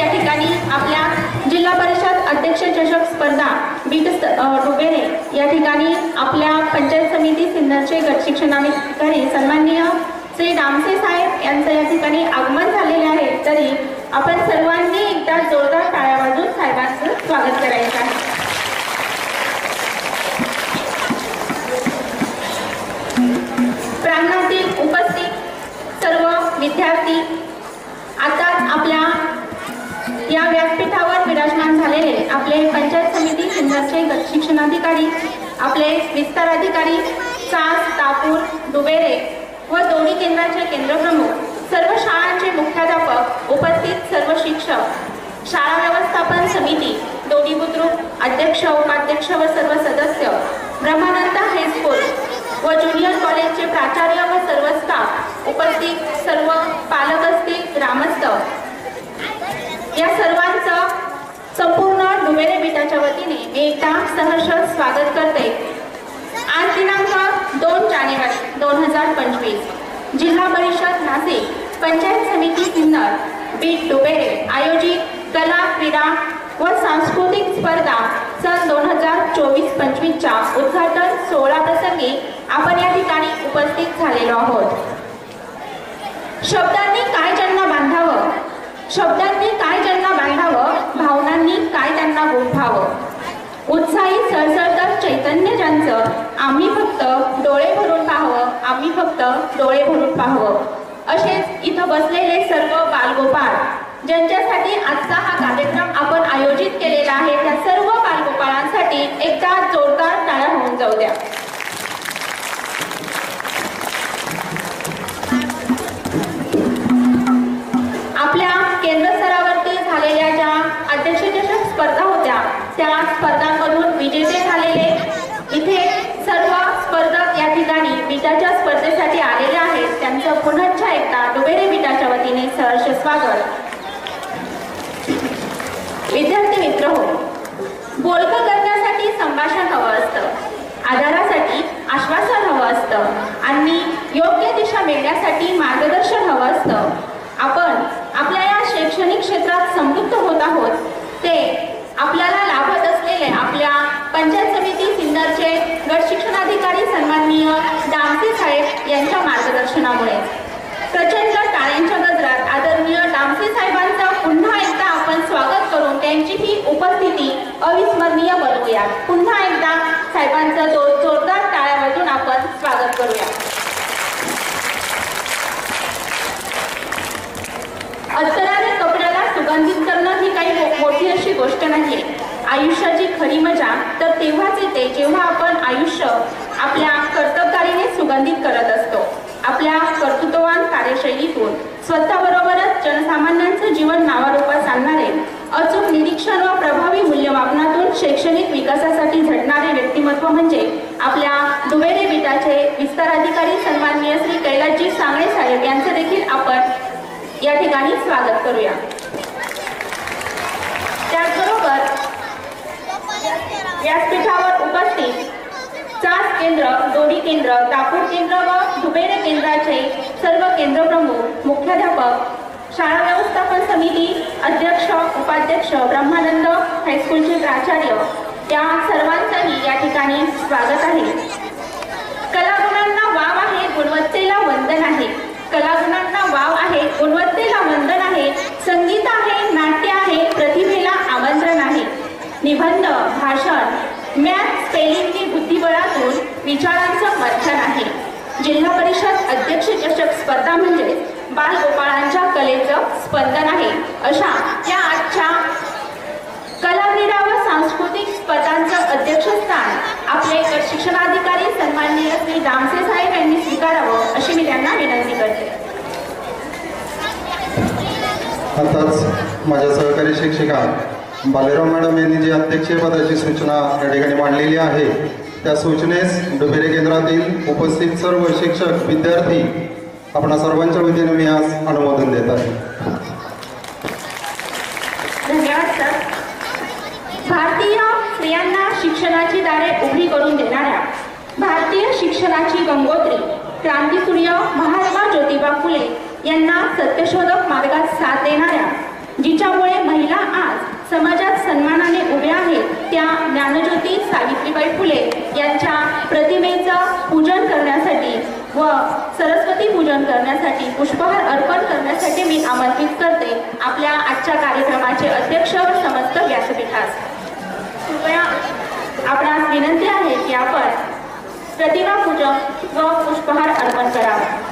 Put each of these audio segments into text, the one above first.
या ठिकाणी आपल्या जिल्हा परिषद अध्यक्ष चषक स्पर्धा बीट डुबेरे या ठिकाणी आपल्या पंचायत समिती सिन्नरचे गट शिक्षणाधिकारी सन्माननीय श्री दामसे साहेब यांचं या ठिकाणी आगमन झालेले आहे। तरी आपण सर्वांनी एकदा जोरदार टाळ्या वाजवून साहेबांचं स्वागत करायचं आहे। प्रांगणातील उपस्थित सर्व विद्यार्थी, आता आपल्या या व्यासपीठावर विराजमान झालेले आपले पंचायत समिती सिन्नरचे गट शिक्षणाधिकारी, आपले विस्तार अधिकारी सास, तापूर, डुबेरे व दोन्ही केंद्राचे केंद्रप्रमुख, सर्व शाळांचे मुख्याध्यापक, उपस्थित सर्व शिक्षक, शाळा व्यवस्थापन समिती, दोन्ही बुद्रुक अध्यक्ष, उपाध्यक्ष व सर्व सदस्य, ब्रह्मानंद हायस्कूल व ज्युनियर कॉलेजचे प्राचार्य व सर्व स्टाफ, उपस्थित सर्व पालक असतील, ग्रामस्थ, या सर्वांचं संपूर्ण डुबेरे बीटाच्या वतीने मी एकदा सहर्ष स्वागत करते। आज दिनांक 2 जानेवारी 2025 जिल्हा परिषद नाशिक, पंचायत समिती सिन्नर, बीट डुबेरे आयोजित कला, क्रीडा व सांस्कृतिक स्पर्धा सन 2024-25 च्या उद्घाटन सोहळा प्रसंगी आपण या ठिकाणी उपस्थित झालेलो आहोत। शब्दांनी काय ज्यांना बांधावं, शब्दांनी काय ज्यांना बांधावं, भावनांनी काय त्यांना गुंफावं, उत्साही सळसळतं चैतन्य ज्यांचं, आम्ही फक्त डोळे भरून पाहावं, आम्ही फक्त डोळे भरून पाहावं, असेच इथं बसलेले सर्व बालगोपाळ ज्यांच्यासाठी आजचा हा कार्यक्रम आपण आयोजित केलेला आहे, त्या सर्व बालगोपाळांसाठी एकदा जोरदार टाळ्या होऊन जाऊ द्या। आपल्या केंद्र स्तरावरती झालेल्या ज्या अध्यक्ष चषक स्पर्धा होत्या, त्या स्पर्धांमधून विजेते झालेले इथे सर्व स्पर्धक या ठिकाणी बीटाच्या स्पर्धेसाठी आलेले आहेत, त्यांचं पुनश्च एकदा डुबेरे बीटाच्या वतीने सहर्ष स्वागत। विद्यार्थी मित्र हो, बोलकं करण्यासाठी संभाषण हवं असतं, आधारासाठी आश्वासन हवं असतं आणि योग्य दिशा मिळण्यासाठी मार्गदर्शन हवं असतं। आपण आपल्या या शैक्षणिक क्षेत्रात समृद्ध होत आहोत ते आपल्याला लाभत असलेले आपल्या पंचायत समिती सिन्नरचे गट शिक्षणाधिकारी सन्माननीय दामसे साहेब यांच्या मार्गदर्शनामुळे। प्रचंड टाळ्यांच्या गजरात आदरणीय दामसे साहेबांचं पुन्हा एकदा आपण स्वागत करून त्यांची ही उपस्थिती अविस्मरणीय बनवूया। पुन्हा एकदा साहेबांचं जोरदार टाळ्या वाजवून आपण स्वागत करूया। अत्तराने कपड्याला सुगंधित करणं ही काही मोठी अशी गोष्ट नाही। आयुष्याची खरी मजा तर तेव्हाच येते जेव्हा आपण आयुष्य आपल्या कर्तबगारीने सुगंधित करत असतो। आपल्या कर्तृत्ववान कार्यशैलीतून स्वतःबरोबरच जनसामान्यांचं जीवन नावारूपास आणणारे, अचूक निरीक्षण व प्रभावी मूल्यमापनातून शैक्षणिक विकासासाठी झटणारे व्यक्तिमत्व म्हणजे आपल्या डुबेरे बीटाचे विस्तार अधिकारी सन्माननीय श्री कैलासजी सांगळे साहेब यांचे देखील आपण या ठिकाणी स्वागत करूया। त्याचबरोबर व्यासपीठावर उपस्थित चास केंद्र, दोडी केंद्र, तापूर केंद्र व डुबेरे केंद्राचे सर्व केंद्रप्रमुख, मुख्याध्यापक, शाळा व्यवस्थापन समिती अध्यक्ष, उपाध्यक्ष, ब्रह्मानंद हायस्कूलचे प्राचार्य, या सर्वांचंही या ठिकाणी स्वागत आहे। कलागुणांना वाव आहे, गुणवत्तेला वंदन आहे। कलागुणांना वाव आहे, गुणवत्तेला वंदन आहे। संगीत आहे, नाट्य आहे, प्रतिभेला आमंत्रण आहे। निबंध, भाषण, मॅथ, स्पेलिंगची बुद्धिबळातून विचारांचं मंथन आहे। जिल्हा परिषद अध्यक्ष चषक स्पर्धा म्हणजे बालगोपाळांच्या कलेचं स्पंदन आहे। अशा या आजच्या कला, क्रीडा व सांस्कृतिक स्पर्धांचं अध्यक्षस्थान आपले गट शिक्षणाधिकारी सन्माननीय श्री दामसे साहेब यांनी स्वीकारावं अशी मी त्यांना विनंती करते। आताच माझ्या सहकारी शिक्षिका बालेराव मॅडम यांनी जी अध्यक्षपदाची सूचना या ठिकाणी मांडलेली आहे, त्या सूचनेस डुबेरे केंद्रातील उपस्थित सर्व शिक्षक, विद्यार्थी आपणा सर्वांच्या वतीने मी आज अनुमोदन देत आहे। धन्यवाद सर। भारतीय स्त्रियांना शिक्षणाची दारे उघडी करून देणाऱ्या, भारतीय शिक्षणाची गंगोत्री, क्रांतीसूर्य महात्मा ज्योतिबा फुले यांना सत्यशोधक मार्गात साथ देणाऱ्या, जिच्यामुळे महिला आज समाजात सन्मानाने उभ्या आहेत, त्या ज्ञानज्योती सावित्रीबाई फुले यांच्या प्रतिमेचं पूजन करण्यासाठी व सरस्वती पूजन करण्यासाठी पुष्पहार अर्पण करण्यासाठी मी आमंत्रित करते आपल्या आजच्या कार्यक्रमाचे अध्यक्ष व समस्त व्यासपीठास. कृपया आपणास विनंती आहे की आपण प्रतिमा पूजन व पुष्पहार अर्पण करावा.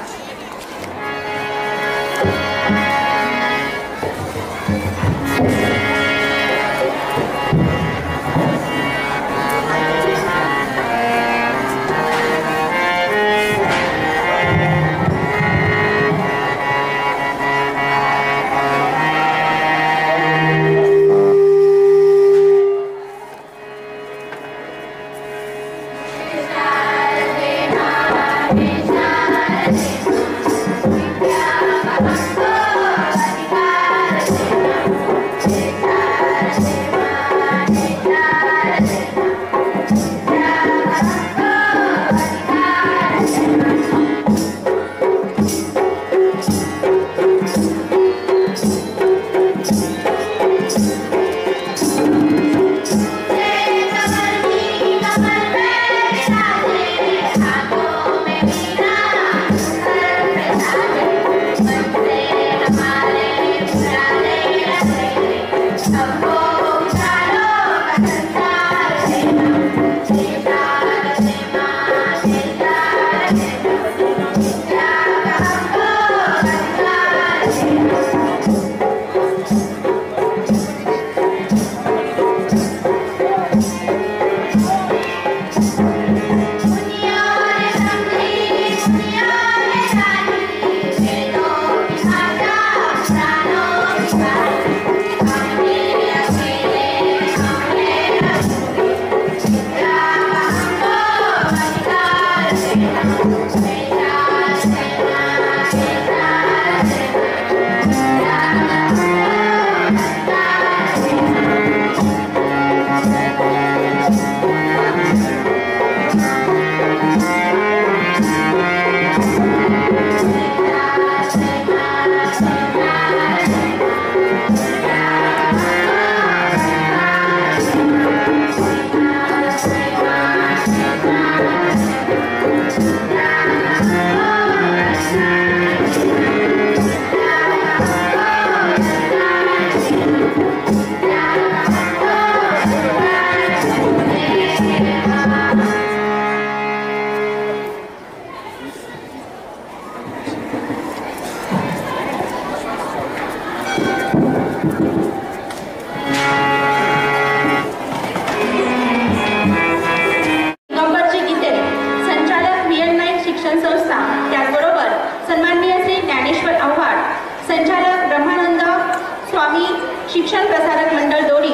शिक्षण प्रसारक मंडळ दोडी,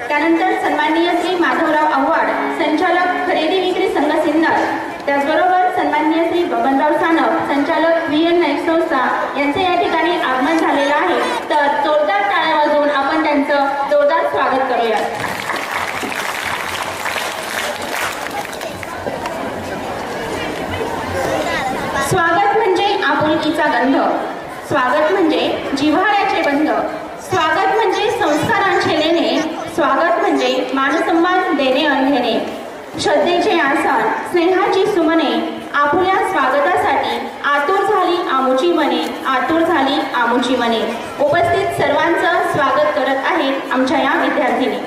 त्यानंतर सन्माननीय श्री माधवराव आव्हाड, संचालक खरेदी विक्री संघ सिन्नर, त्याचबरोबर सन्माननीय श्री बबनराव सानप, संचालक VN नाईक संस्था यांचे या ठिकाणी आगमन झालेलं आहे. तर जोरदार टाळ्या वाजवून आपण त्यांचं जोरदार स्वागत करूया. स्वागत म्हणजे आपुलकीचा गंध, स्वागत म्हणजे जिव्हाळ्याचे बंध, स्वागत म्हणजे संस्कारांचे लेणे, स्वागत म्हणजे मानसन्मान देणे अंधेने. श्रद्धेचे आसन, स्नेहाची सुमने, आपुल्या स्वागतासाठी आतुर झाली आमुची मने, आतुर झाली आमुची मने. उपस्थित सर्वांचं स्वागत करत आहेत आमच्या या विद्यार्थिनी.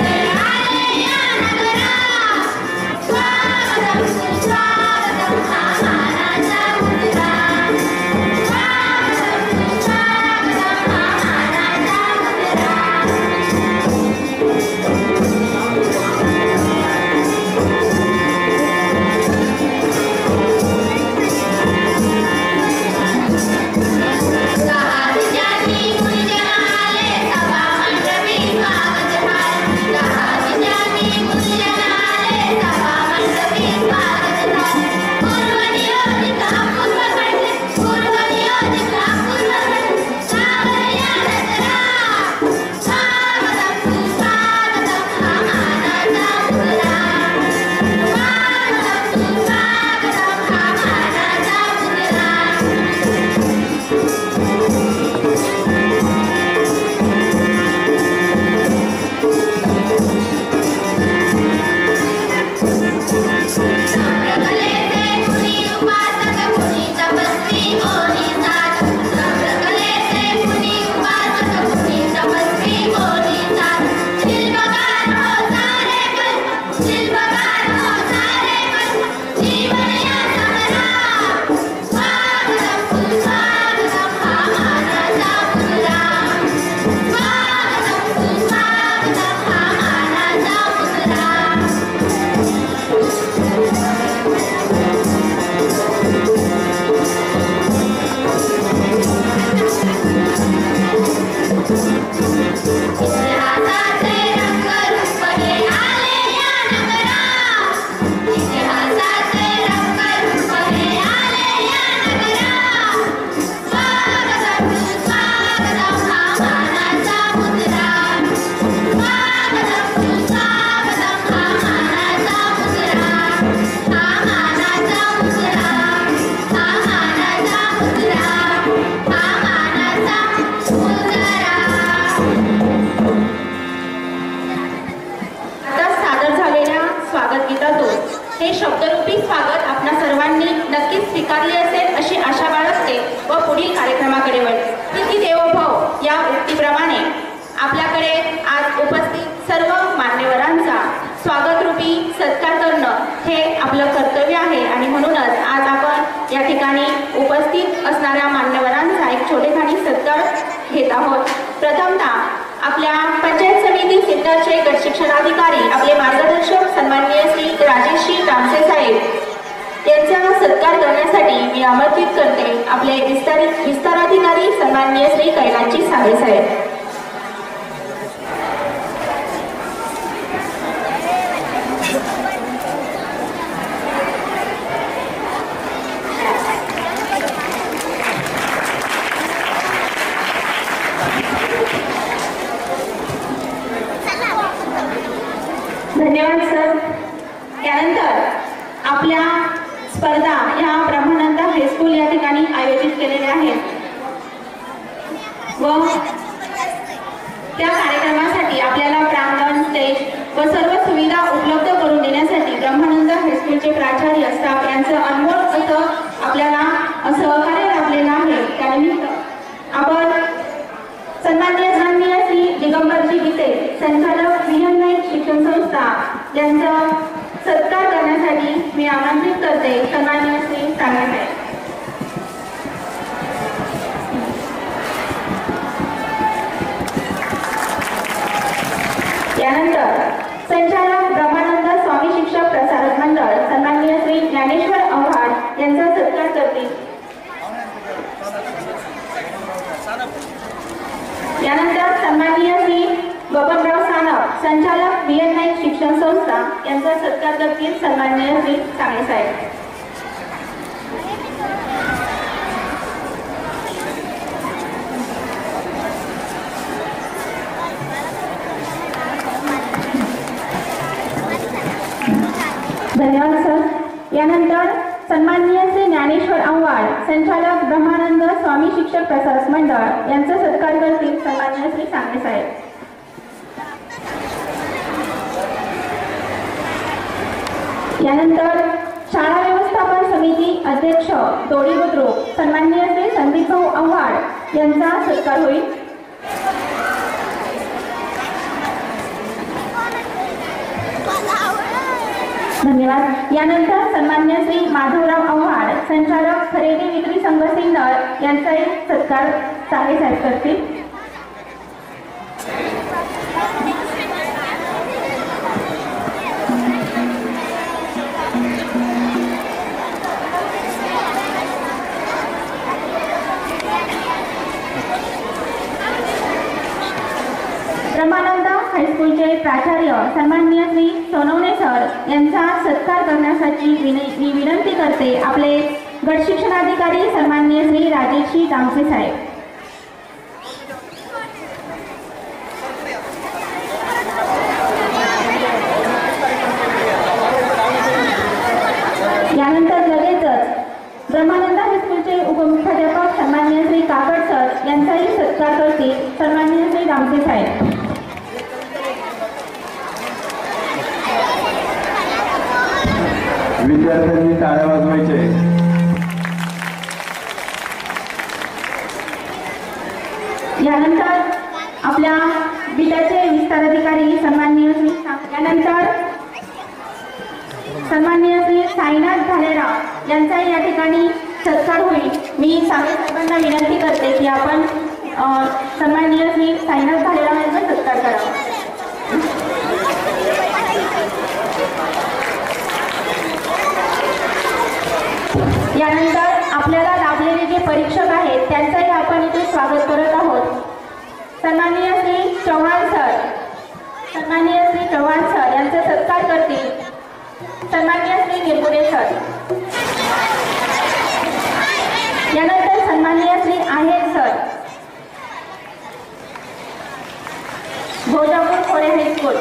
Yeah. हे शब्दरूपी स्वागत आपणा सर्वांनी नक्कीच स्वीकारले असेल अशी आशा बाळगते व पुढील कार्यक्रमाकडे वळते. तिथी देवो भव या उक्तीप्रमाणे आपल्याकडे आज उपस्थित सर्व मान्यवरांचा स्वागतरूपी सत्कार करणं हे आपलं कर्तव्य आहे आणि म्हणूनच आज आपण या ठिकाणी उपस्थित असणाऱ्या मान्यवरांचा एक छोटेखानी सत्कार घेत आहोत. प्रथमतः आपल्या पंचायत समिती सिन्नरचे गट शिक्षणाधिकारी आपले मार्गदर्शक सन्माननीय श्री राजेशजी तामसे साहेब यांचा सत्कार करण्यासाठी मी आमंत्रित करते आपले विस्ताराधिकारी सन्माननीय श्री कैलासजी साबळे साहेब. धन्यवाद सर. त्यानंतर आपल्या स्पर्धा ह्या ब्रह्मानंद हायस्कूल या ठिकाणी आयोजित केलेल्या आहेत व त्या कार्यक्रमासाठी आपल्याला प्रांगण स्टेज व सर्व सुविधा उपलब्ध करून देण्यासाठी ब्रह्मानंद हायस्कूलचे प्राचार्य स्टाफ यांचं अनमोल असं आपल्याला सहकार्य लाभलेलं आहे. त्यानिमित्त आपण सन्माननीय श्री दिगंबरजी गीते संचालक विहन नाईक शिक्षण संस्था यांचा सत्कार करण्यासाठी मी आमंत्रित करते सन्माननीय श्री साबळे साहेब. यानंतर संचालक ब्रह्मानंद स्वामी शिक्षक प्रसारक मंडळ सन्माननीय श्री ज्ञानेश्वर आव्हाड यांचा सत्कार करतील. यानंतर सन्माननीय श्री बबनराव सानप संचालक विहन नाईक शिक्षण संस्था यांचा सत्कार करतील सन्माननीय श्री साबळे साहेब. धन्यवाद सर. यानंतर सन्माननीय श्री ज्ञानेश्वर आव्हाड संचालक ब्रह्मानंद स्वामी शिक्षक प्रसारक मंडळ यांचा सत्कार करतील सन्माननीय श्री साबळे साहेब. यानंतर शाळा व्यवस्थापन समिती अध्यक्ष दोडी बुद्रुक सन्माननीय श्री संदीप भाऊ आव्हाड यांचा सत्कार होईल. धन्यवाद. यानंतर सन्माननीय श्री माधवराव आव्हाड संचालक खरेदी विक्री संघ सिन्नर यांचाही सत्कार साबळे साहेब करतील. ब्रह्मानंद हायस्कूलचे प्राचार्य सन्माननीय श्री सोनवणे सर यांचा सत्कार करण्यासाठी मी विनंती करते आपले गट शिक्षणाधिकारी सन्माननीय श्री राजेशजी तामसे साहेब. यानंतर लगेचच ब्रह्मानंद हायस्कूलचे उपमुख्याध्यापक सन्माननीय श्री काकड सर यांचाही सत्कार करतील सन्माननीय श्री तामसे साहेब. विद्यार्थ्यांनी टाळ्या वाजवायचे. यानंतर आपल्या बिटाचे विस्ताराधिकारी सन्माननीय श्री यानंतर यांचाही या ठिकाणी सत्कार होईल. मी साहेबांना विनंती करते की आपण सन्माननीय श्री साईनाथ भालेराव यांचा सत्कार करावा. यानंतर आपल्याला लाभलेले जे परीक्षक आहेत त्यांचंही आपण इथे स्वागत करत आहोत. सन्माननीय श्री चव्हाण सर यांचा सत्कार करतील सन्माननीय श्री निरगुडे सर. यानंतर सन्माननीय श्री आहेर सर, भोजापूर खोरे हायस्कूल.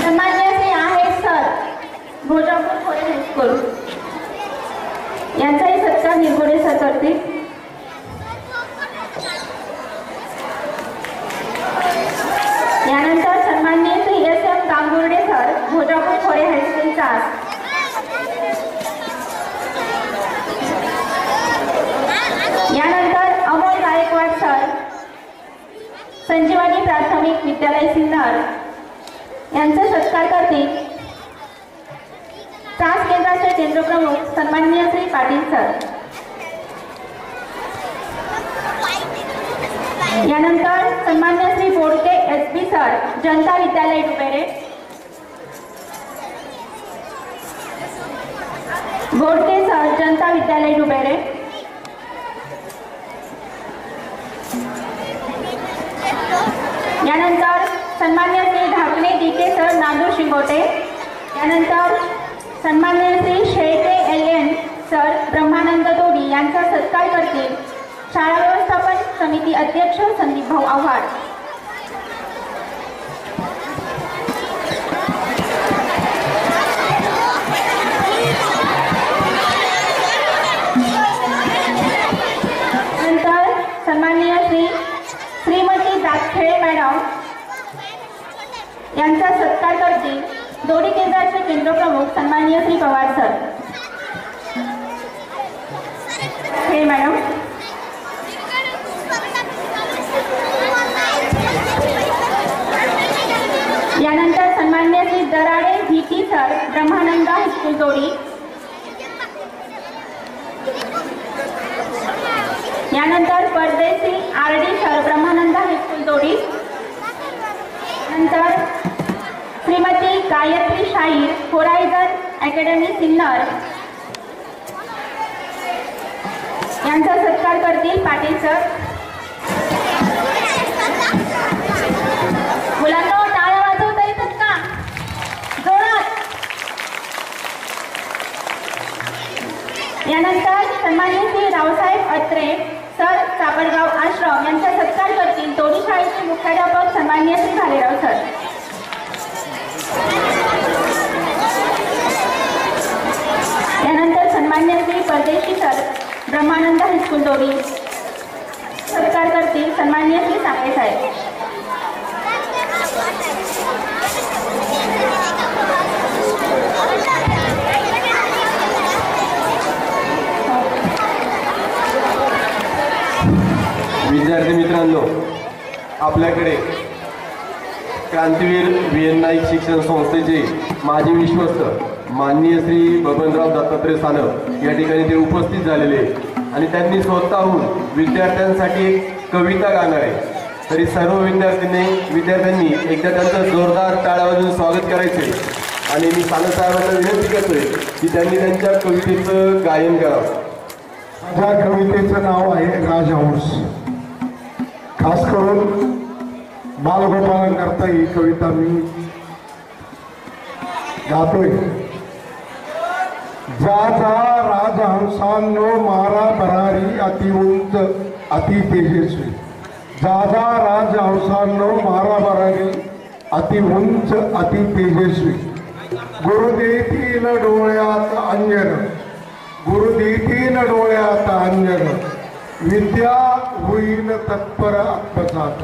सन्माननीय श्री आहेर सर, भोजापूर खोरे हायस्कूल यांचाही सत्कार निरगुडे सर करतील. यानंतर सन्माननीय श्री SM गांगुर्डे सर, भोजापूर खोरे हायस्कूल 4. यानंतर अमोल गायकवाड सर, संजीवनी प्राथमिक विद्यालय सिन्नर यांचा सत्कार करतील त्रास केंद्राचे केंद्रप्रमुख सन्माननीय श्री पाटील सर. यानंतर सन्माननीय श्री बोडके SB सर, जनता विद्यालय डुबेरे. बोडके सर, जनता विद्यालय डुबेरे. यानंतर सन्माननीय श्री ढाकणे DK सर, नांदूर शिंगोटे. यानंतर सन्माननीय श्री शेळके LN सर, ब्रह्मानंद तोडी यांचा सत्कार करतील शाळा व्यवस्थापन समिती अध्यक्ष संदीप भाऊ आव्हाड. नंतर सन्माननीय श्रीमती दातखेळे मॅडम यांचा सत्कार करतील दोडी केंद्राचे केंद्रप्रमुख सन्माननीय श्री पवार सर. हे मॅडम. यानंतर सन्माननीय श्री दराडे VT सर, ब्रह्मानंद हायस्कूल दोडी. यानंतर परदेशी RD सर, ब्रह्मानंद हायस्कूल दोडी. नंतर श्रीमती गायत्री शाहीर, होरायझन अकॅडमी सिन्नर यांचा सत्कार करतील पाटील सर. मुलांना टाळ्या वाजवता येतात का जोरात. यानंतर सन्माननीय श्री रावसाहेब अत्रे सर, साबरगाव आश्रम यांचा सत्कार करतील दोन्ही शाळेचे मुख्याध्यापक सन्माननीय श्री भालेराव सर. यानंतर सन्माननीय श्री परदेशी सर, ब्रह्मानंद हायस्कूल दोडी सत्कार करतील सन्माननीय श्री सांगळे साहेब. विद्यार्थी मित्रांनो, आपल्याकडे क्रांतीवीर VN नाईक शिक्षण संस्थेचे माजी विश्वस्त माननीय श्री बबनराव दत्तात्रय सानप या ठिकाणी ते उपस्थित झालेले आणि त्यांनी स्वतःहून विद्यार्थ्यांसाठी एक कविता गाणार आहे. तरी सर्व विद्यार्थ्यांनी एकदा त्यांचं जोरदार टाळ्या वाजवून स्वागत करायचे आणि मी सानप साहेबांना विनंती करतोय की त्यांनी त्यांच्या कवितेचं गायन करावं. माझ्या कवितेचं नाव आहे राजहंस. खास करून बालगोपालांकरता ही कविता मी गातोय. जा जा राजहंसांनो मारा भरारी अति उंच अति तेजस्वी. जा जा राजहंसांनो मारा भरारी अति उंच अति तेजस्वी. गुरु देतील डोळ्यात अंजन, गुरु देतील डोळ्यात अंजन. विद्या होईल तत्पर आत्मसात.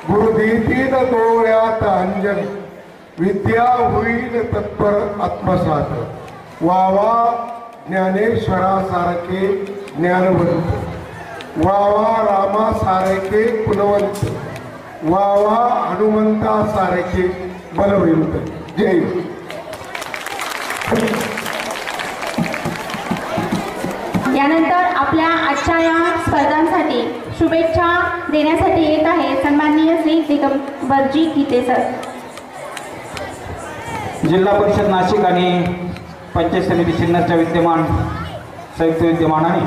गुरु देतील डोळ्यात अंजन, विद्या होईल तत्पर आत्मसात. वावा ज्ञानेश्वरासारखे ज्ञानवंत, वावा रामासारखे कुलवंत, वावा हनुमंतासारखे बलवंत. जय. यानंतर आपल्या आजच्या या स्पर्धांसाठी शुभेच्छा देण्यासाठी येत आहे सन्माननीय श्री दिगंबरजी गीते सर. जिल्हा परिषद नाशिक आणि पंचायत समिती सिन्नरच्या विद्यमान संयुक्त विद्यमानाने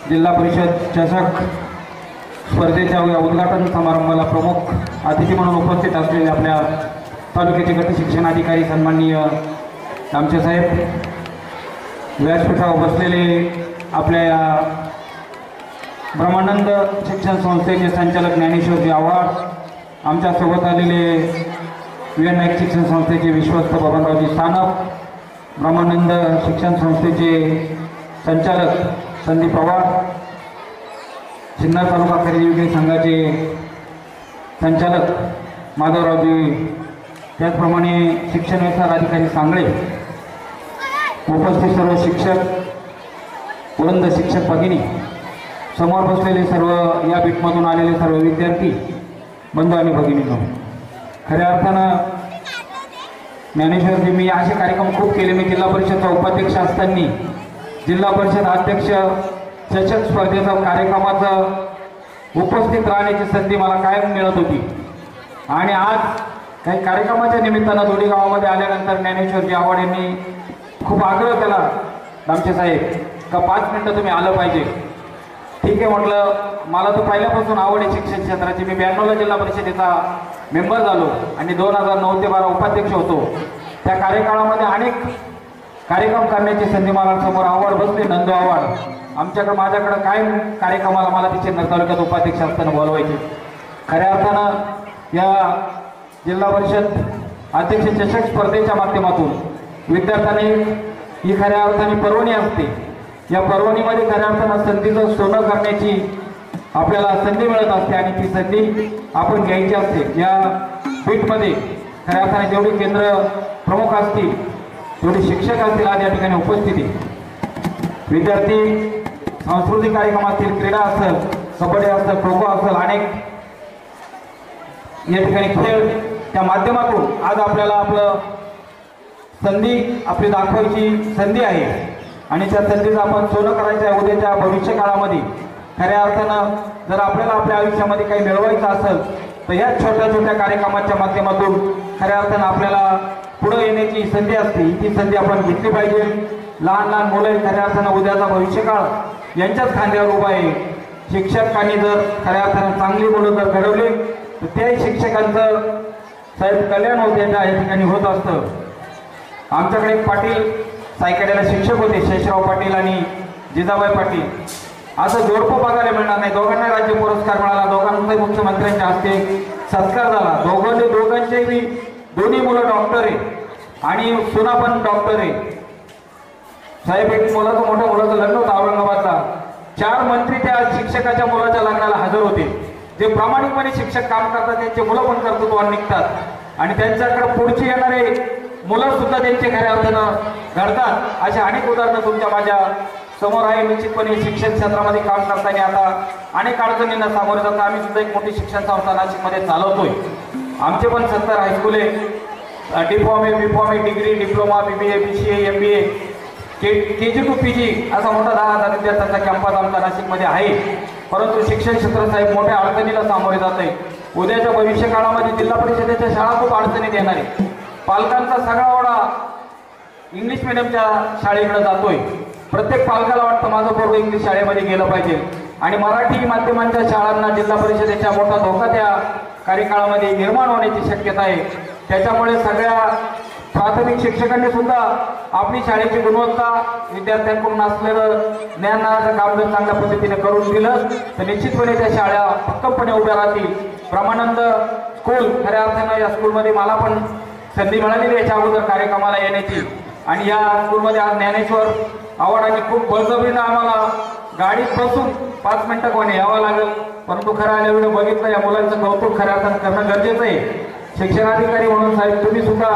जिल्हा परिषद चषक स्पर्धेच्या उद्घाटन समारंभाला प्रमुख अतिथी म्हणून उपस्थित असलेले आपल्या तालुक्याचे गट शिक्षण अधिकारी सन्माननीय आमचे साहेब, व्यासपीठावर बसलेले आपल्या या ब्रह्मानंद शिक्षण संस्थेचे संचालक ज्ञानेश्वरजी आव्हाड, आमच्यासोबत आलेले विनायक शिक्षण संस्थेचे विश्वस्त बबनरावजी सानप, ब्रह्मानंद शिक्षण संस्थेचे संचालक संदीप पवार, सिन्नर तालुका खरेदी विक्री संघाचे संचालक माधवरावजी, त्याचप्रमाणे शिक्षण विभाग अधिकारी सांगळे, उपस्थित सर्व शिक्षक, वृंद, शिक्षक भगिनी, समोर बसलेले सर्व या बीटमधून आलेले सर्व विद्यार्थी बंधू आणि भगिनींनो, खऱ्या अर्थानं ज्ञानेश्वरजी, मी असे कार्यक्रम खूप केले. मी जिल्हा परिषदचा उपाध्यक्ष असताना जिल्हा परिषद अध्यक्ष चषक स्पर्धेचा कार्यक्रमाचं उपस्थित राहण्याची संधी मला कायम मिळत होती. आणि आज काही कार्यक्रमाच्या निमित्तानं दोडी गावामध्ये आल्यानंतर ज्ञानेश्वरजी आव्हाड यांनी खूप आग्रह केला आमचे साहेब का 5 मिनटं तुम्ही आलं पाहिजे. ठीक आहे म्हटलं, मला तर पहिल्यापासून आवड आहे शिक्षण क्षेत्राची. मी 92ला जिल्हा परिषदेचा मेंबर झालो आणि 2009 ते 12 उपाध्यक्ष होतो. त्या कार्यकाळामध्ये अनेक कार्यक्रम करण्याची संधी मला समोर आव्हाड बसले. नंदू आव्हाड माझ्याकडं कायम कार्यक्रमाला मला तिचे सिन्नर तालुक्यात उपाध्यक्ष असताना बोलवायचे. खऱ्या अर्थानं या जिल्हा परिषद अध्यक्ष चषक स्पर्धेच्या माध्यमातून विद्यार्थ्यांनी ही खऱ्या अर्थाने पर्वणी असते. या पर्वणीमध्ये खऱ्या अर्थानं संधीचं सोनं करण्याची आपल्याला संधी मिळत असते आणि ती संधी आपण घ्यायची असते. या पीठमध्ये खऱ्या अर्थाने जेवढे केंद्र प्रमुख असतील, जेवढे शिक्षक असतील, आज या ठिकाणी उपस्थिती विद्यार्थी, सांस्कृतिक कार्यक्रम असतील, क्रीडा असेल, कबड्डी असेल, खो खो असेल, अनेक या ठिकाणी खेळ, त्या माध्यमातून आज आपल्याला आपलं संधी आपली दाखवायची संधी आहे आणि त्या संधीचं आपण सोनं करायचं आहे उद्याच्या भविष्य काळामध्ये. खऱ्या अर्थानं जर आपल्याला आपल्या आयुष्यामध्ये काही मिळवायचं असेल तर ह्या छोट्या छोट्या कार्यक्रमाच्या माध्यमातून खऱ्या अर्थानं आपल्याला पुढं येण्याची संधी असते. ती संधी आपण घेतली पाहिजे. लहान लहान मुलं खऱ्या अर्थानं उद्याचा भविष्यकाळ यांच्याच खांद्यावर उभा आहे. शिक्षकांनी जर खऱ्या अर्थानं चांगली मुलं जर घडवली तर त्याही शिक्षकांचं साहेब कल्याण होते या ठिकाणी होत असतं. आमच्याकडे एक पाटील सायकड्याला शिक्षक होते, शेषराव पाटील आणि जिजाबाई पाटील. असं जोडपं बघायला मिळणार नाही. दोघांना राज्य पुरस्कार मिळाला, दोघांचाही मुख्यमंत्र्यांच्या हस्ते सत्कार झाला. दोघांचेही दोन्ही मुलं डॉक्टर आहे आणि सुना पण डॉक्टर आहे. साहेब, एक मोठ्या मुलाचं लग्न होतं औरंगाबादला. 4 मंत्री त्या शिक्षकाच्या मुलाच्या लग्नाला हजर होते. जे प्रामाणिकपणे शिक्षक काम करतात त्यांचे मुलं पण कर्तृत्वान निघतात आणि त्यांच्याकडे पुढचे येणारे मुलं सुद्धा त्यांचे खऱ्या अर्थानं घडतात. अशा अनेक उदाहरणं तुमच्या माझ्या समोर आहे. निश्चितपणे शिक्षण क्षेत्रामध्ये काम करताना आता अनेक अडचणींना सामोरे जातात. आम्ही सुद्धा एक मोठी शिक्षण संस्था नाशिकमध्ये चालवतोय. आमचे पण 70 हायस्कूल आहे, डिफॉर्म आहे, बीफॉर्म आहे, degree, diploma, BBA, BCA, MBA, KG to PG असा मोठा 10,000 विद्यार्थ्यांचा कॅम्पस आमचा नाशिकमध्ये आहे. परंतु शिक्षण क्षेत्र साहेब मोठ्या अडचणीला सामोरे जात आहे. उद्याच्या भविष्य काळामध्ये जिल्हा परिषदेच्या शाळा खूप अडचणीत येणार आहे. पालकांचा सगळा ओढा इंग्लिश मिडियमच्या शाळेकडे जातोय. प्रत्येक पालकाला वाटतं माझं पोरगं इंग्लिश शाळेमध्ये गेलं पाहिजे आणि मराठी माध्यमांच्या शाळांना जिल्हा परिषदेच्या मोठा धोका त्या कार्यकाळामध्ये निर्माण होण्याची शक्यता आहे. त्याच्यामुळे सगळ्या प्राथमिक शिक्षकांनी सुद्धा आपली शाळेची गुणवत्ता विद्यार्थ्यांकडून असलेलं ज्ञानाचं काम जर चांगल्या पद्धतीने करून दिलं तर निश्चितपणे त्या शाळा भक्कमपणे उभ्या राहतील. ब्रह्मानंद स्कूल खऱ्या अर्थानं या स्कूलमध्ये मला पण संधी मिळालेली याच्या अगोदर कार्यक्रमाला येण्याची आणि या स्कूलमध्ये आज ज्ञानेश्वर आव्हाडांनी खूप बळजबरीनं आम्हाला गाडीत बसून 5 मिनिटं कोणी यावं लागेल. परंतु खरं आल्या व्हिडिओ बघितलं, या मुलांचं कौतुक खऱ्या अर्थानं करणं गरजेचं आहे. शिक्षणाधिकारी म्हणून साहेब तुम्ही सुद्धा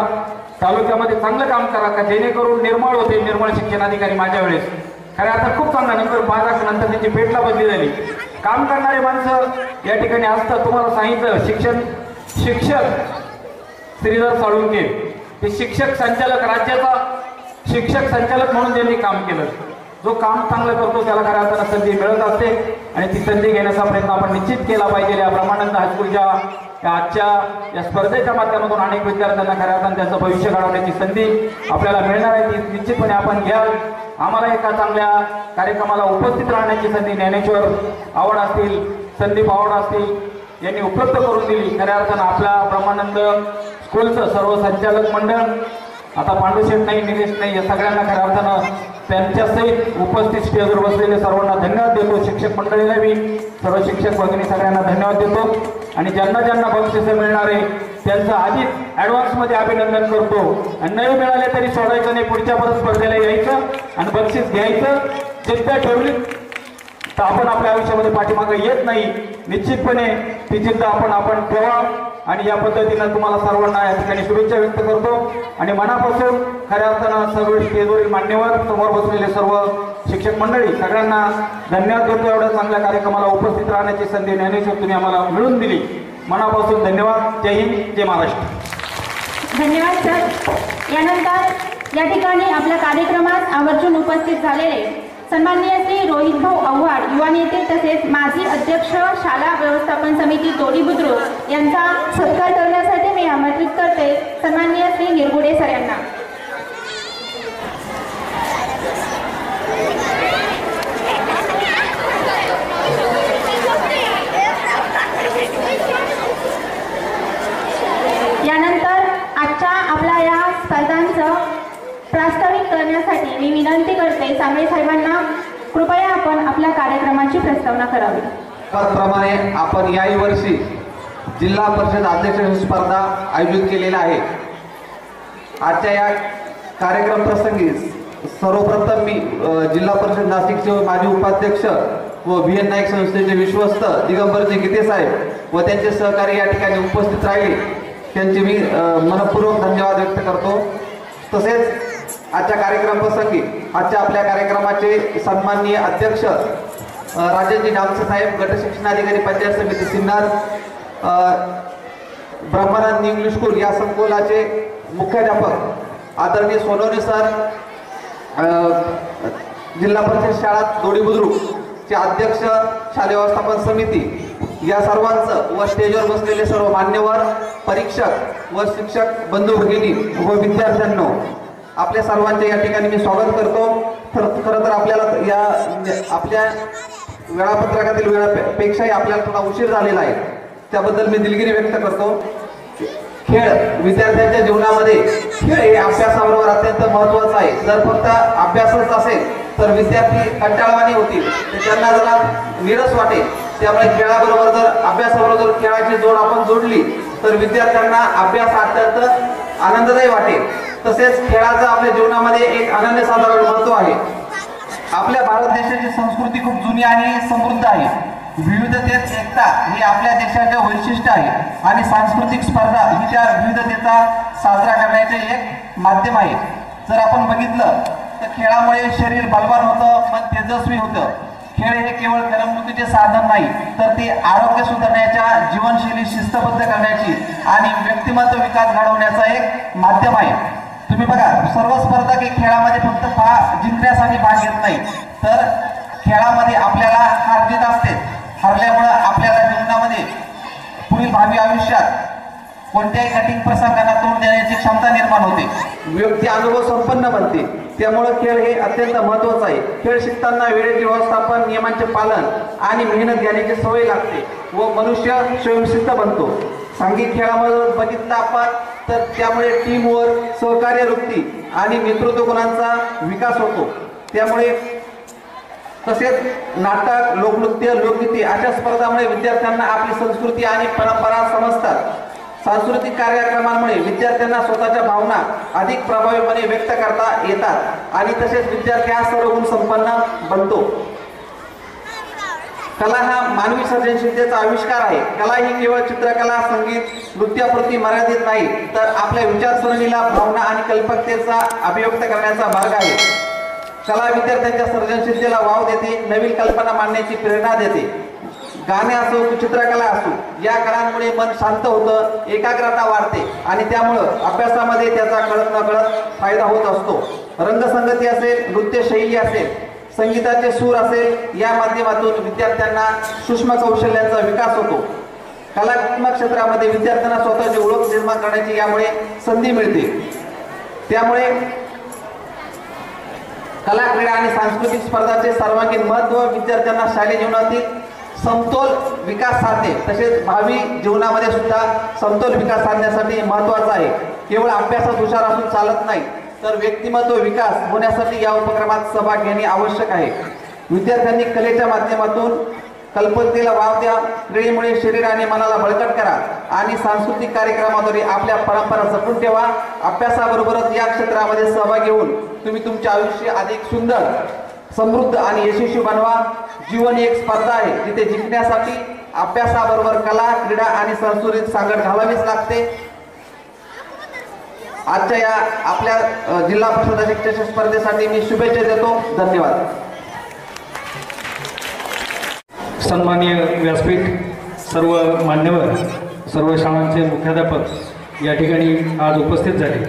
तालुक्यामध्ये चांगलं काम करा का जेणेकरून निर्मळ होते. निर्मळ शिक्षणाधिकारी माझ्या वेळेस खऱ्या अर्थात खूप चांगला, नंतर 5 नंतर त्यांची पेटला बदली झाली. काम करणारे माणसं या ठिकाणी असतात. तुम्हाला सांगितलं शिक्षक श्रीधर साळुंके ते शिक्षक संचालक, राज्याचा शिक्षक संचालक म्हणून ज्यांनी काम केलं, जो काम चांगलं करतो त्याला खऱ्या अर्थानं संधी मिळत असते आणि ती संधी घेण्याचा प्रयत्न आपण निश्चित केला पाहिजे. या ब्रह्मानंद हायस्कूलच्या या आजच्या या स्पर्धेच्या माध्यमातून अनेक विद्यार्थ्यांना खऱ्या अर्थाने त्यांचं भविष्य घडवण्याची संधी आपल्याला मिळणार आहे, ती निश्चितपणे आपण घ्याल. आम्हाला एका चांगल्या कार्यक्रमाला उपस्थित राहण्याची संधी ज्ञानेश्वर आवड असतील, संदीप आवड असतील यांनी उपलब्ध करून दिली. खऱ्या अर्थानं आपल्या ब्रह्मानंद स्कूलचं सर्व संचालक मंडळ, आता पांडुशेठ नाही, निलेश नाही, या सगळ्यांना खऱ्या अर्थानं त्यांच्या सहित उपस्थित स्टेजवर बसलेले सर्वांना धन्यवाद देतो. शिक्षक मंडळीला मी, सर्व शिक्षक भगिनी सगळ्यांना धन्यवाद देतो आणि ज्यांना ज्यांना बक्षिसे मिळणार आहे त्यांचं आधीच ॲडव्हान्समध्ये अभिनंदन करतो. आणि नाही मिळाले तरी सोडायचं नाही, पुढच्या परत स्पर्धेला यायचं आणि बक्षीस घ्यायचं. जिद्द ठेवली तर आपण आपल्या आयुष्यामध्ये पाठीमागे येत नाही. निश्चितपणे ती जिद्द आपण ठेवा आणि या पद्धतीनं तुम्हाला सर्वांना या ठिकाणी शुभेच्छा व्यक्त करतो आणि मनापासून खऱ्या अर्थानं सर्व स्टेजवरील मान्यवर, समोर बसलेले सर्व शिक्षक मंडळी सगळ्यांना धन्यवाद देतो. एवढ्या चांगल्या कार्यक्रमाला उपस्थित राहण्याची संधी ज्ञानेश्वर तुम्ही आम्हाला मिळवून दिली. मनापासून धन्यवाद. जय हिंद, जय महाराष्ट्र. धन्यवाद सर. यानंतर या ठिकाणी आपल्या कार्यक्रमात आवर्जून उपस्थित झालेले सन्माननीय श्री रोहित भाऊ आव्हाड, युवा नेते तसेच माजी अध्यक्ष शाळा व्यवस्थापन समिती दोडी बुद्रुक यांचा सत्कार करण्यासाठी मी आमंत्रित करते सन्माननीय श्री निरगुडे सर यांना. यानंतर आजच्या आपल्या या स्पर्धांचं प्रास्ताविक करण्यासाठी मी विनंती करते सांगळे साहेबांना, कृपया आपण आपल्या कार्यक्रमाची प्रस्तावना करावी. त्याप्रमाणे आपण याही वर्षी जिल्हा परिषद अध्यक्ष स्पर्धा आयोजित केलेल्या आहे. आजच्या या कार्यक्रम प्रसंगी सर्वप्रथम मी जिल्हा परिषद नाशिकचे माजी उपाध्यक्ष व व्ही एन नाईक संस्थेचे विश्वस्त दिगंबरजी गीते साहेब व त्यांचे सहकारी या ठिकाणी उपस्थित राहिले, त्यांचे मी मनपूर्वक धन्यवाद व्यक्त करतो. तसेच आजच्या कार्यक्रम प्रसंगी आजच्या आपल्या कार्यक्रमाचे सन्माननीय अध्यक्ष राजेंद्र डामसे साहेब, गट शिक्षणाधिकारी पंचायत समिती सिन्नर, ब्रह्मानंद इंग्लिश स्कूल या संकुलाचे मुख्याध्यापक आदरणीय सोनवणे सर, जिल्हा परिषद शाळा दोडी बुद्रुकचे अध्यक्ष, शालेय व्यवस्थापन समिती या सर्वांचं व स्टेजवर बसलेले सर्व मान्यवर, परीक्षक व शिक्षक बंधू भगिनी व विद्यार्थ्यांनो, आपल्या सर्वांचे या ठिकाणी मी स्वागत करतो. खरं तर आपल्याला या आपल्या वेळापत्रकातील वेळापेक्षाही आपल्याला थोडा उशीर झालेला आहे, त्याबद्दल मी दिलगिरी व्यक्त करतो. खेळ विद्यार्थ्यांच्या जीवनामध्ये खेळ हे अभ्यासाबरोबर अत्यंत महत्त्वाचं आहे. जर फक्त अभ्यासच असेल तर विद्यार्थी कंटाळवाणी होतील, त्यांना जरा निरस वाटेल. त्यामुळे खेळाबरोबर जर अभ्यासाबरोबर जर खेळाची जोड आपण जोडली तर विद्यार्थ्यांना अभ्यास अत्यंत आनंददायी वाटेल. तसेच खेळाचं आपल्या जीवनामध्ये एक अनन्यसाधारण महत्त्व आहे. आपल्या भारत देशाची संस्कृती खूप जुनी आणि समृद्ध आहे. विविधतेत एकता हे आपल्या देशाचे वैशिष्ट्य आहे आणि सांस्कृतिक स्पर्धा ही त्या विविधतेचा साजरा करण्याचे एक माध्यम आहे. जर आपण बघितलं तर खेळामुळे शरीर बलवान होतं, मन तेजस्वी होतं. खेळ हे केवळ करमणुकीचे साधन नाही, तर ते आरोग्य सुधारण्याच्या, जीवनशैली शिस्तबद्ध करण्याची आणि व्यक्तिमत्व विकास घडवण्याचा एक माध्यम आहे. तुम्ही बघा, सर्व स्पर्धक हे खेळामध्ये फक्त जिंकण्यासाठी भाग घेत नाही, तर खेळामध्ये आपल्याला हार जीत असते. हरल्यामुळं आपल्याला जीवनामध्ये पुढील भावी आयुष्यात कोणत्याही कठीण प्रसंगांना तोंड देण्याची क्षमता निर्माण होते. व्यक्ती अनुभव संपन्न बनते. त्यामुळे खेळ हे अत्यंत महत्त्वाचं आहे. खेळ शिकताना वेळेचे व्यवस्थापन, नियमांचे पालन आणि मेहनत घेण्याची सवय लागते व मनुष्य स्वयंसिद्ध बनतो. सांघिक खेळामध्ये बघितलं आपण तर त्यामुळे टीमवर्क, सहकार्य वृत्ती आणि नेतृत्व गुणांचा विकास होतो. त्यामुळे तसेच नाटक, लोकनृत्य, लोकगीते अशा स्पर्धांमुळे विद्यार्थ्यांना आपली संस्कृती आणि परंपरा समजतात. सांस्कृतिक कार्यक्रमांमुळे विद्यार्थ्यांना स्वतःच्या भावना अधिक प्रभावीपणे व्यक्त करता येतात आणि तसेच विद्यार्थी हा सर्व गुण संपन्न बनतो. कला हा मानवी सर्जनशीलतेचा आविष्कार आहे. कला ही केवळ चित्रकला, संगीत, नृत्यापुरती मर्यादित नाही, तर आपल्या विचारसरणीला भावना आणि कल्पकतेचा अभिव्यक्त करण्याचा मार्ग आहे. कला विद्यार्थ्यांच्या सर्जनशीलतेला वाव देते, नवीन कल्पना मांडण्याची प्रेरणा देते. गाणे असो चित्रकला असो, या कलांमुळे मन शांत होतं, एकाग्रता वाढते आणि त्यामुळं अभ्यासामध्ये त्याचा कळत नकळत फायदा होत असतो. रंगसंगती असेल, नृत्यशैली असेल, संगीताचे सूर असेल, या माध्यमातून विद्यार्थ्यांना सूक्ष्म कौशल्यांचा विकास होतो. कलात्मक क्षेत्रामध्ये विद्यार्थ्यांना स्वतःची ओळख निर्माण करण्याची यामुळे संधी मिळते. त्यामुळे कला, क्रीडा आणि सांस्कृतिक स्पर्धाचे सर्वांगीण महत्त्व विद्यार्थ्यांना शालेय जीवनातील समतोल विकास साधणे तसेच भावी जीवनामध्ये सुद्धा समतोल विकास साधण्यासाठी महत्त्वाचं आहे. केवळ अभ्यासात हुशार असून चालत नाही, तर व्यक्तिमत्व विकास होण्यासाठी या उपक्रमात सहभाग घेणे आवश्यक आहे. विद्यार्थ्यांनी कलेच्या माध्यमातून कल्पकतेला वाव द्या. क्रीडेमुळे शरीर आणि मनाला बळकट करा आणि सांस्कृतिक कार्यक्रमाद्वारे आपल्या परंपरा जपून ठेवा. अभ्यासाबरोबरच या क्षेत्रामध्ये सहभागी होऊन तुम्ही तुमचे आयुष्य अधिक सुंदर, समृद्ध आणि यशस्वी बनवा. जीवन ही एक स्पर्धा आहे, जिथे जिंकण्यासाठी अभ्यासाबरोबर कला, क्रीडा आणि सांस्कृतिक सांगड घालावीच लागते. आजच्या या आपल्या जिल्हा परिषद शिक्षक स्पर्धेसाठी मी शुभेच्छा देतो. धन्यवाद. सन्माननीय व्यासपीठ, सर्व मान्यवर, सर्व शाळांचे मुख्याध्यापक या ठिकाणी आज उपस्थित झाले.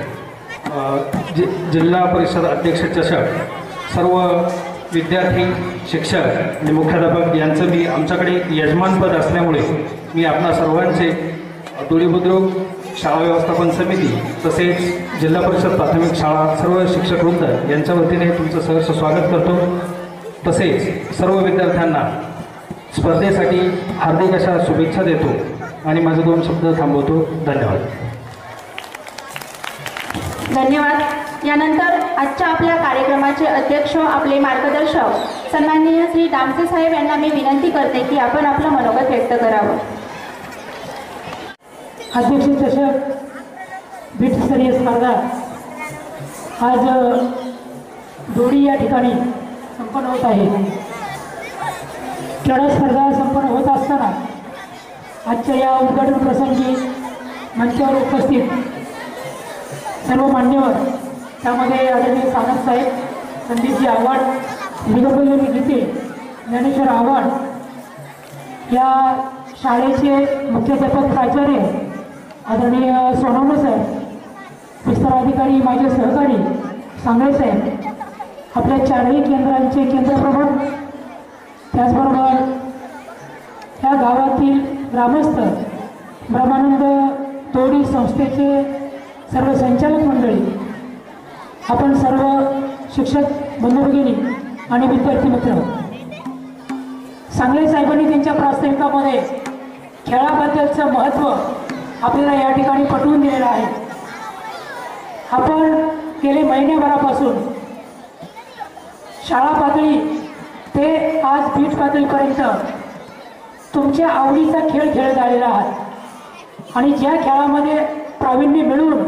जिल्हा परिषद अध्यक्ष चषक सर्व विद्यार्थी, शिक्षक आणि मुख्याध्यापक यांचं मी आमच्याकडे यजमानपद असल्यामुळे मी आपणा सर्वांचे दोडी बुद्रुक शाळा व्यवस्थापन समिती तसेच जिल्हा परिषद प्राथमिक शाळा सर्व शिक्षक वृंद यांच्या वतीने तुमचं सहर्ष स्वागत करतो. तसेच सर्व विद्यार्थ्यांना स्पर्धेसाठी हार्दिक अशा शुभेच्छा देतो आणि माझे 2 शब्द थांबवतो. धन्यवाद. धन्यवाद. यानंतर आजच्या आपल्या कार्यक्रमाचे अध्यक्ष, आपले मार्गदर्शक सन्माननीय श्री दामसे साहेब यांना मी विनंती करते की आपण आपलं मनोगत व्यक्त करावं. अध्यक्ष चषक बीटस्तरीय स्पर्धा आज दोडी या ठिकाणी संपन्न होत आहे. क्रीडा स्पर्धा संपन्न होत असताना आजच्या या उद्घाटन प्रसंगी मंचावर उपस्थित सर्व मान्यवर, त्यामध्ये आदरणीय सानप साहेब, संदीपजी आव्हाड, निगमयोगी गीते, ज्ञानेश्वर आव्हाड, या शाळेचे मुख्याध्यापक प्राचार्य आदरणीय सोनवणे साहेब, विस्तार अधिकारी माझे सहकारी सांगळे साहेब, आपल्या 4ही केंद्रांचे केंद्रप्रमुख, त्याचबरोबर या गावातील ग्रामस्थ, ब्रह्मानंद दोडी संस्थेचे सर्व संचालक मंडळी, आपण सर्व शिक्षक बंधू भगिनी आणि विद्यार्थी मित्र, सांगळे साहेबांनी त्यांच्या प्रास्ताविकामध्ये खेळाबद्दलचं महत्त्व आपल्याला या ठिकाणी पटवून दिलेलं आहे. आपण गेले महिन्याभरापासून शाळा पातळी ते आज बीट पातळीपर्यंत तुमच्या आवडीचा खेळ खेळत आलेला आहात आणि ज्या खेळामध्ये प्रावीण्य मिळवून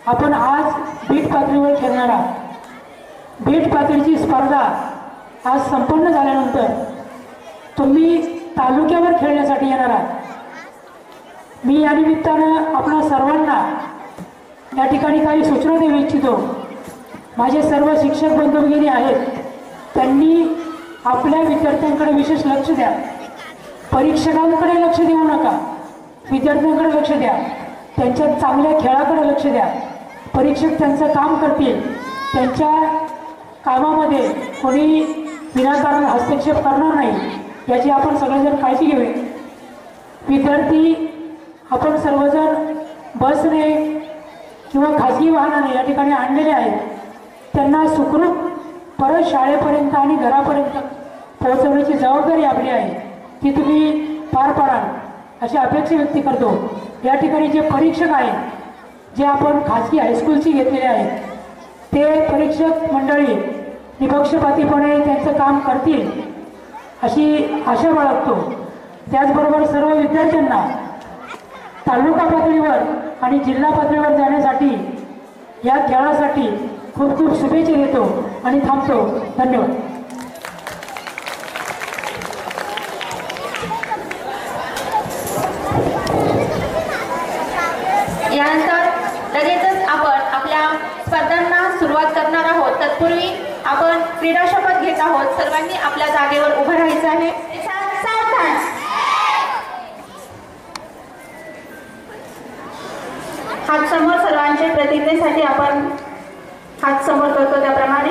आपण आज बीट पातळीवर खेळणार आहात. बीट पातळीची स्पर्धा आज संपन्न झाल्यानंतर तुम्ही तालुक्यावर खेळण्यासाठी येणार आहात. मी या निमित्तानं आपणा सर्वांना या ठिकाणी काही सूचना देऊ इच्छितो. माझे सर्व शिक्षक बंधू भगिनी आहेत, त्यांनी आपल्या विद्यार्थ्यांकडे विशेष लक्ष द्या. परीक्षकांकडे लक्ष देऊ नका, विद्यार्थ्यांकडे लक्ष द्या. त्यांच्या चांगल्या खेळाकडे लक्ष द्या. परीक्षक त्यांचं काम करतील, त्यांच्या कामामध्ये कोणी विनाकारण हस्तक्षेप करणार नाही याची आपण सगळेजण काळजी घ्यावी. विद्यार्थी आपण सर्वजण बसने किंवा खाजगी वाहनाने या ठिकाणी आणलेले आहेत, त्यांना सुखरूप परत शाळेपर्यंत आणि घरापर्यंत पोहोचवण्याची जबाबदारी आपली आहे, ती तुम्ही पार पाडाल अशी अपेक्षा व्यक्त करतो. या ठिकाणी जे परीक्षक आहेत, जे आपण खाजगी हायस्कूलची घेतलेले आहेत, ते परीक्षक मंडळी निपक्षपातीपणे त्यांचं काम करतील अशी आशा बाळगतो. त्याचबरोबर सर्व विद्यार्थ्यांना तालुका पातळीवर आणि जिल्हा पातळीवर जाण्यासाठी या खेळासाठी खूप खूप शुभेच्छा देतो आणि थांबतो. धन्यवाद. यानंतर लगेचच आपण आपल्या स्पर्धांना सुरुवात करणार आहोत. तत्पूर्वी आपण क्रीडा शपथ घेत आहोत. सर्वांनी आपल्या जागेवर उभं राहायचं आहे. सावधान. हात समोर सर्वांचे प्रतिज्ञेसाठी आपण हात समोर करतो त्याप्रमाणे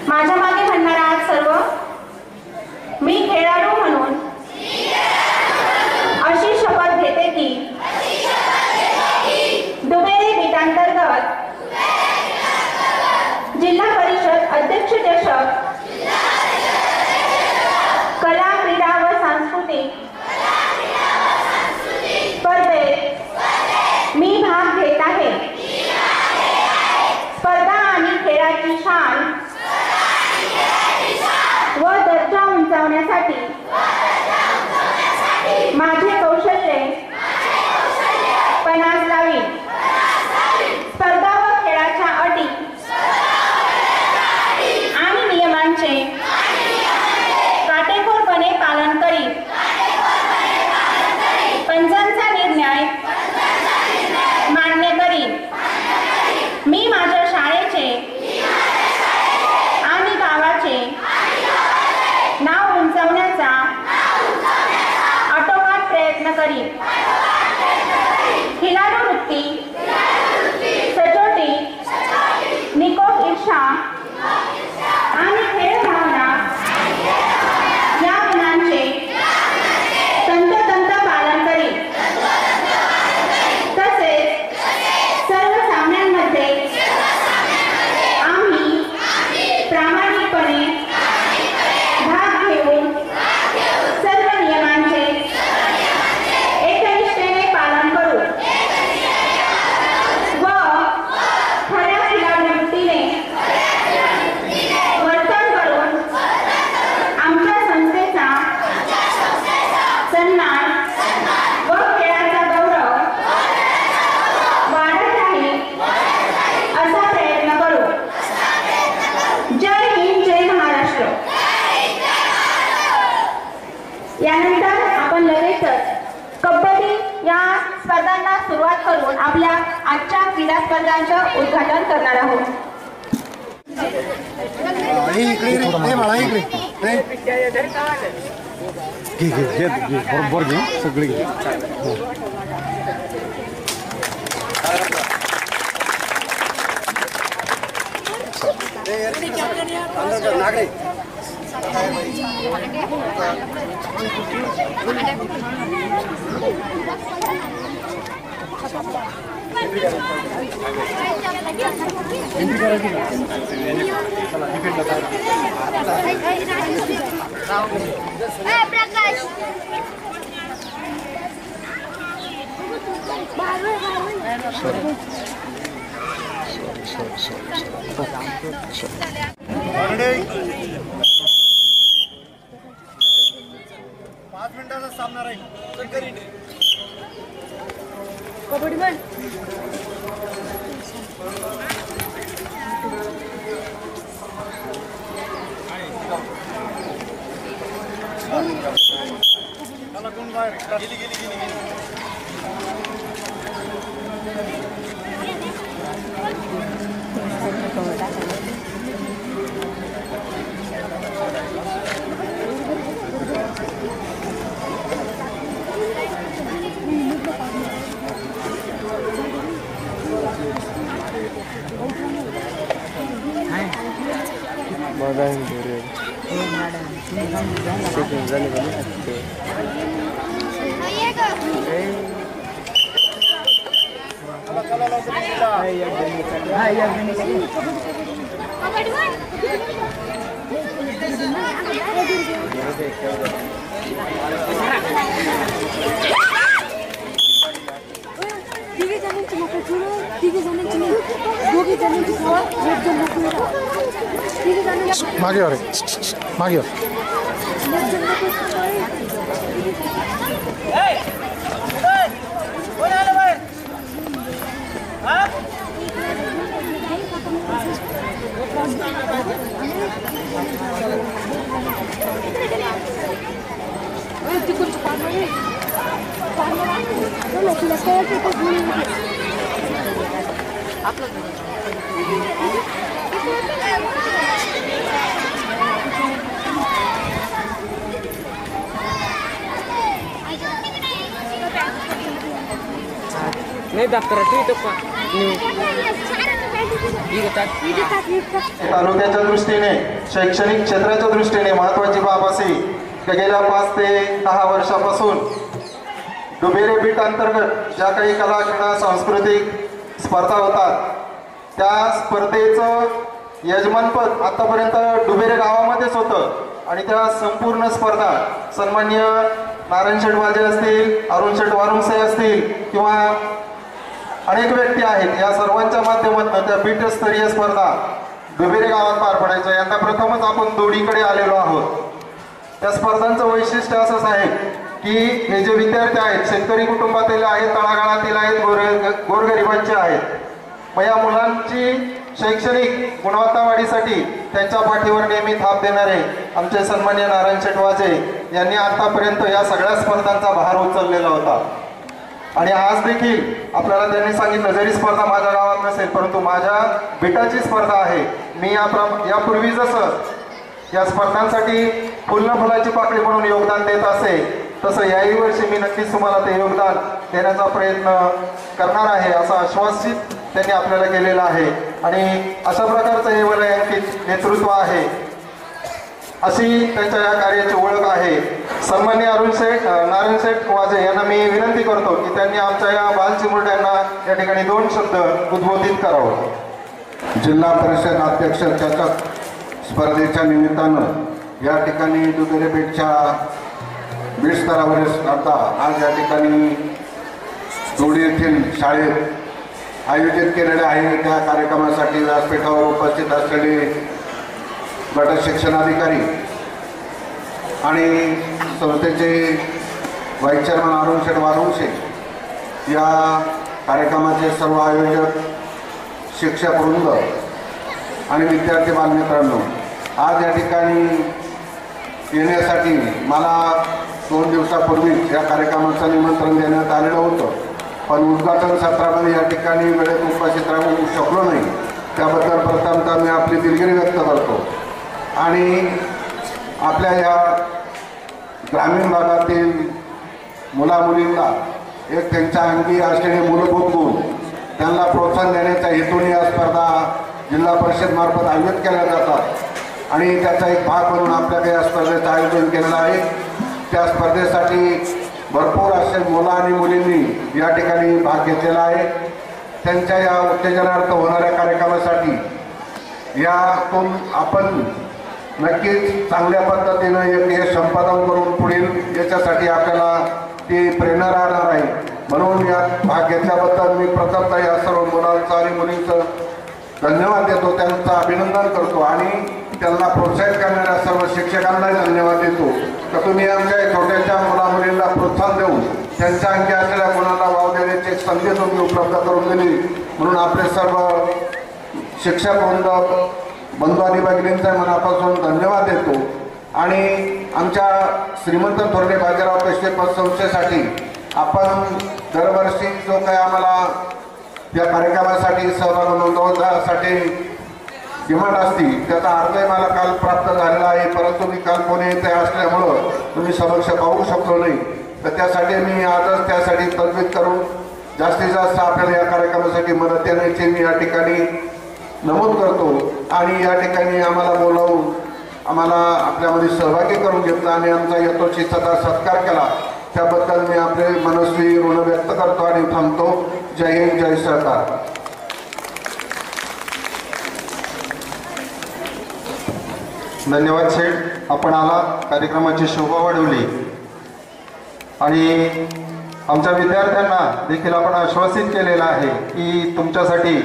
माझ्या मागे म्हणणारा आज सर्व मी खेळाडू म्हणून अशी शपथ घेते की दुबेरी गीतांतर्गत जिल्हा परिषद अध्यक्ष चषक कला क्रीडा व सांस्कृतिक स्पर्धेत मी भाग घेत आहे। स्पर्धा आणि खेळाची शान व दर्जा उंचावण्यासाठी माझे कौशल्य पणास लावीन। स्पर्धा व खेळाच्या अटी आणि नियमांचे काटेकोरपणे पालन करीन। पंचांचा निर्णय मान्य करीन। मी माझ्या शाळेचे आणि गावाचे नाव उंचावण्याचा आटोकाट प्रयत्न करीन। खिलाडू वृत्ती, सचोटी, निकोप ईर्षा आणि खेळ भावना या गुणांचे तंतोतंत पालन करीन। तसेच सर्व सामन्यांमध्ये आम्ही प्रामाणिकपणे भाग घेऊन सर्व नियमांचे एकनिष्ठेने पालन करू व खऱ्या खिलाडूवृत्तीने वर्तन करून आमच्या संस्थेचा सन्मान व खेळाचा गौरव वाढत राहील असा प्रयत्न करू। जय हिंद, जय महाराष्ट्र। यानंतर आपण लगेचच कबड्डी या स्पर्धांना सुरुवात करून आपल्या आजच्या क्रीडा स्पर्धांचं उद्घाटन करणार आहोत। बरोबर घे सगळे घे मागे और मागे और तालुक्याच्या दृष्टीने शैक्षणिक क्षेत्राच्या दृष्टीने महत्वाची बाब अशी की गेल्या 5 ते 10 वर्षापासून डुबेरे बीट अंतर्गत ज्या काही कला क्रीडा सांस्कृतिक स्पर्धा होतात त्या स्पर्धेचं यजमानपद आतापर्यंत डुबेरे गावामध्येच होतं आणि त्या संपूर्ण स्पर्धा सन्माननीय नारायण शेठ वाजे असतील, अरुण शेठ वारुंसे असतील किंवा अनेक व्यक्ती आहेत, या सर्वांच्या माध्यमातून त्या बीटस्तरीय स्पर्धा डुबेरे गावात पार पडायच्या. यंदा प्रथमच आपण दोडीकडे आलेलो आहोत. त्या स्पर्धांचं वैशिष्ट्य असंच आहे की हे जे विद्यार्थी आहेत शेतकरी कुटुंबातील आहेत, तळागाळातील आहेत, गोरगरिबांचे आहेत. मग या मुलांची शैक्षणिक गुणवत्ता वाढीसाठी त्यांच्या पाठीवर नेहमी थाप देणारे आमचे सन्माननीय नारायण शेठ वाजे यांनी आतापर्यंत या सगळ्या स्पर्धांचा भार उचललेला होता. आणि आज देखील आपल्याला त्यांनी सांगितलं जरी स्पर्धा माझ्या गावात नसेल परंतु माझ्या बेटाची स्पर्धा आहे. मी यापूर्वी जसं या स्पर्धांसाठी फुलची पाकळी म्हणून योगदान देत असे तसं याही वर्षी मी नक्कीच तुम्हाला ते योगदान देण्याचा प्रयत्न करणार आहे असं आश्वासित त्यांनी आपल्याला केलेलं आहे. आणि अशा प्रकारचं हे वलयांकित नेतृत्व आहे अशी त्यांच्या या कार्याची ओळख आहे. सन्माननीय नारायण शेठ वाजे यांना मी विनंती करतो की त्यांनी आमच्या या बालचिमुरड्यांना या ठिकाणी 2 शब्द उद्बोधित करावं. जिल्हा परिषद अध्यक्ष चषक स्पर्धेच्या निमित्तानं या ठिकाणी डुबेरे बीटच्या बीट स्तरावरील स्पर्धा आज या ठिकाणी दोडी येथील शाळेत आयोजित केलेल्या आहे. त्या कार्यक्रमासाठी व्यासपीठावर उपस्थित असलेले गट शिक्षणाधिकारी आणि संस्थेचे व्हाईस चेअरमन अरुण शेठ वारुंसे, या कार्यक्रमाचे सर्व आयोजक, शिक्षक वृंद आणि विद्यार्थी बालमित्रांनो, आज या ठिकाणी येण्यासाठी मला 2 दिवसापूर्वीच या कार्यक्रमाचं निमंत्रण देण्यात आलेलं होतं, पण उद्घाटन सत्रामध्ये या ठिकाणी वेळेत उपस्थित राहू शकलो नाही. त्याबद्दल प्रथमतः मी आपली दिलगिरी व्यक्त करतो. आणि आपल्या या ग्रामीण भागातील मुलामुलींना एक त्यांच्या अंगी असलेले मूलभूत गुण त्यांना प्रोत्साहन देण्याच्या हेतूने या स्पर्धा जिल्हा परिषद मार्फत आयोजित केल्या जातात आणि त्याचा एक भाग म्हणून आपल्याकडे या स्पर्धेचं आयोजन केलेलं आहे. त्या स्पर्धेसाठी भरपूर असे मुलं आणि मुलींनी या ठिकाणी भाग घेतलेला आहे. त्यांच्या या उत्तेजनार्थ होणाऱ्या कार्यक्रमासाठी यातून आपण नक्कीच चांगल्या पद्धतीनं एक यश संपादन करून पुढील याच्यासाठी आपल्याला ती प्रेरणा राहणार आहे. म्हणून यात भाग घेतल्याबद्दल मी प्रथमतः या सर्व मुलांचं आणि मुलींचं धन्यवाद देतो, त्यांचं अभिनंदन करतो आणि त्यांना प्रोत्साहित करणाऱ्या सर्व शिक्षकांनाही धन्यवाद देतो. तर तुम्ही आमच्या छोट्याच्या मुलामुलींना प्रोत्साहन देऊन त्यांच्या अंगी असलेल्या गुणांना वाव देण्याची एक संधी तुम्ही उपलब्ध करून दिली, म्हणून आपले सर्व शिक्षक वृंद, बंधू आणि भगिनींचा मनापासून धन्यवाद देतो. आणि आमच्या श्रीमंत थोरले बाजीराव पेशवे पतसंस्थेसाठी आपण दरवर्षी जो काही आम्हाला या कार्यक्रमासाठी सहभाग नोंदवण्यासाठी डिमांड असती त्याचा अर्जही मला काल प्राप्त झालेला आहे, परंतु मी काल पुणे येथे असल्यामुळं तुम्ही समक्ष पाहू शकलो नाही. तर त्यासाठी मी आजच त्यासाठी तजवीज करून जास्तीत जास्त आपल्याला या कार्यक्रमासाठी मदत देण्याची मी या ठिकाणी नमूद करतो. आणि या ठिकाणी आम्हाला बोलावून आम्हाला आपल्यामध्ये सहभागी करून घेतला आणि आमचा यथोचित सदा सत्कार केला, त्याबद्दल मी आपले मनस्वी ऋण व्यक्त करतो आणि थांबतो. जय हिंद, जय सरकार. धन्यवाद शेठ, आपण आला, कार्यक्रमाची शोभा वाढवली आणि आमच्या विद्यार्थ्यांना देखील आपण आश्वासित केलेलं आहे की तुमच्यासाठी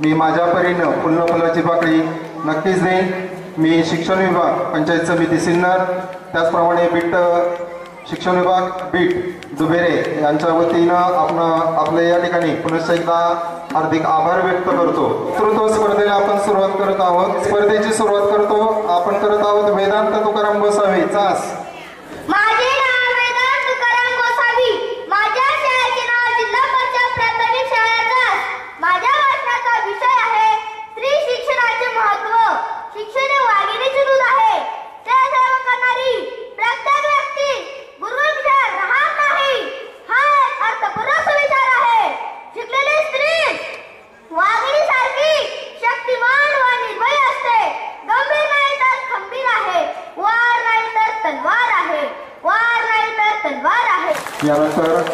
मी माझ्या परीनं फुलची पाकळी नक्कीच देईन. मी शिक्षण विभाग, पंचायत समिती सिन्नर, त्याचप्रमाणे बीट शिक्षण विभाग बीट डुबेरे यांच्या वतीनं आपल्या या ठिकाणी पुनश्च एकदा हार्दिक आभार व्यक्त करतो. नेतृत्व स्पर्धेला आपण सुरुवात करत आहोत. स्पर्धेची सुरुवात करतो आपण करत आहोत वेदांत तुकाराम गोसावी चास. माझे नाव वेदांत तुकाराम गोसावी. माझ्या शाळेचे नाव जिल्हा परिषद प्राथमिक शाळा चास. माझ्या भाषणाचा विषय आहे स्त्री शिक्षणाचे महत्त्व. शिक्षण हे वाघिणीचे दूध आहे. ते सेवन करणारी प्रत्येक व्यक्ती गुरुविचार राहत नाही. हा एक अर्थपूर्ण सुविचार आहे.